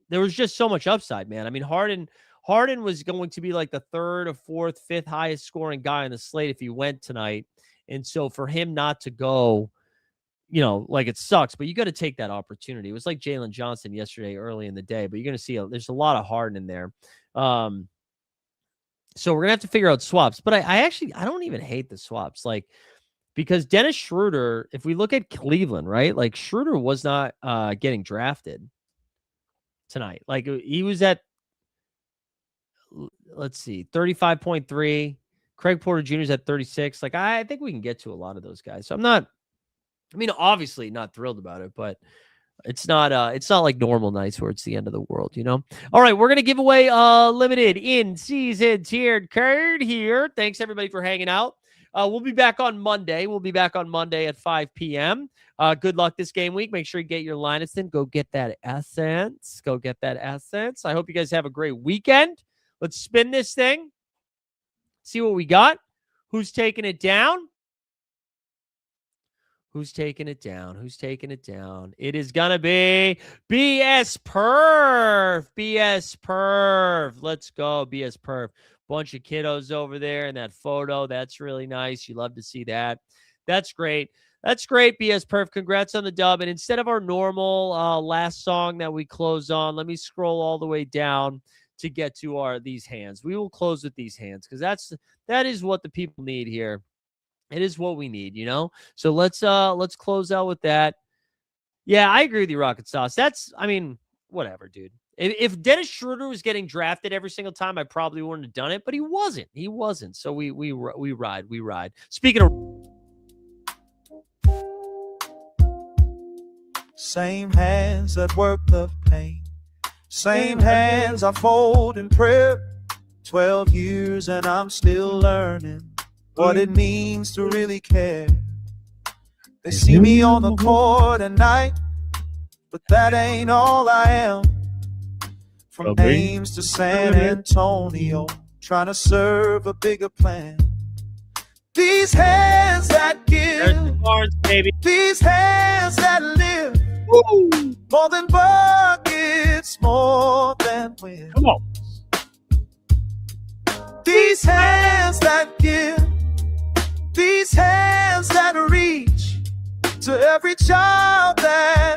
there was just so much upside, man. I mean, Harden was going to be like the third or fourth, fifth highest scoring guy on the slate if he went tonight. And so for him not to go, like, it sucks, but you got to take that opportunity. It was like Jalen Johnson yesterday early in the day, but you're going to see there's a lot of Harden in there. So we're going to have to figure out swaps. But I don't even hate the swaps. Like, because Dennis Schroeder, if we look at Cleveland, right? Like, Schroeder was not getting drafted tonight. Like, he was at, let's see, 35.3. Craig Porter Jr. is at 36. Like, I think we can get to a lot of those guys. So obviously not thrilled about it, but it's not like normal nights where it's the end of the world, All right, we're going to give away a limited in-season tiered card here. Thanks, everybody, for hanging out. We'll be back on Monday. At 5 p.m. Good luck this game week. Make sure you get your Linus in. Go get that essence. I hope you guys have a great weekend. Let's spin this thing. See what we got. Who's taking it down? It is going to be BS Perf. Let's go, BS Perf. Bunch of kiddos over there in that photo. That's really nice. You love to see that. That's great. BS Perf. Congrats on the dub. And instead of our normal last song that we close on, let me scroll all the way down to get to these hands. We will close with these hands because that is what the people need here. It is what we need, So let's close out with that. Yeah, I agree with you, Rocket Sauce. Whatever, dude. If Dennis Schroeder was getting drafted every single time, I probably wouldn't have done it, but he wasn't. So we ride. Speaking of, same hands that work the pain. Same hands I fold in prayer. 12 years and I'm still learning what it means to really care. They see me on the court at night, but that ain't all I am. From Ames to San Antonio, trying to serve a bigger plan. These hands that give, these hands that live. Woo! More than buckets, more than wins. Come on. These hands that give, these hands that reach to every child that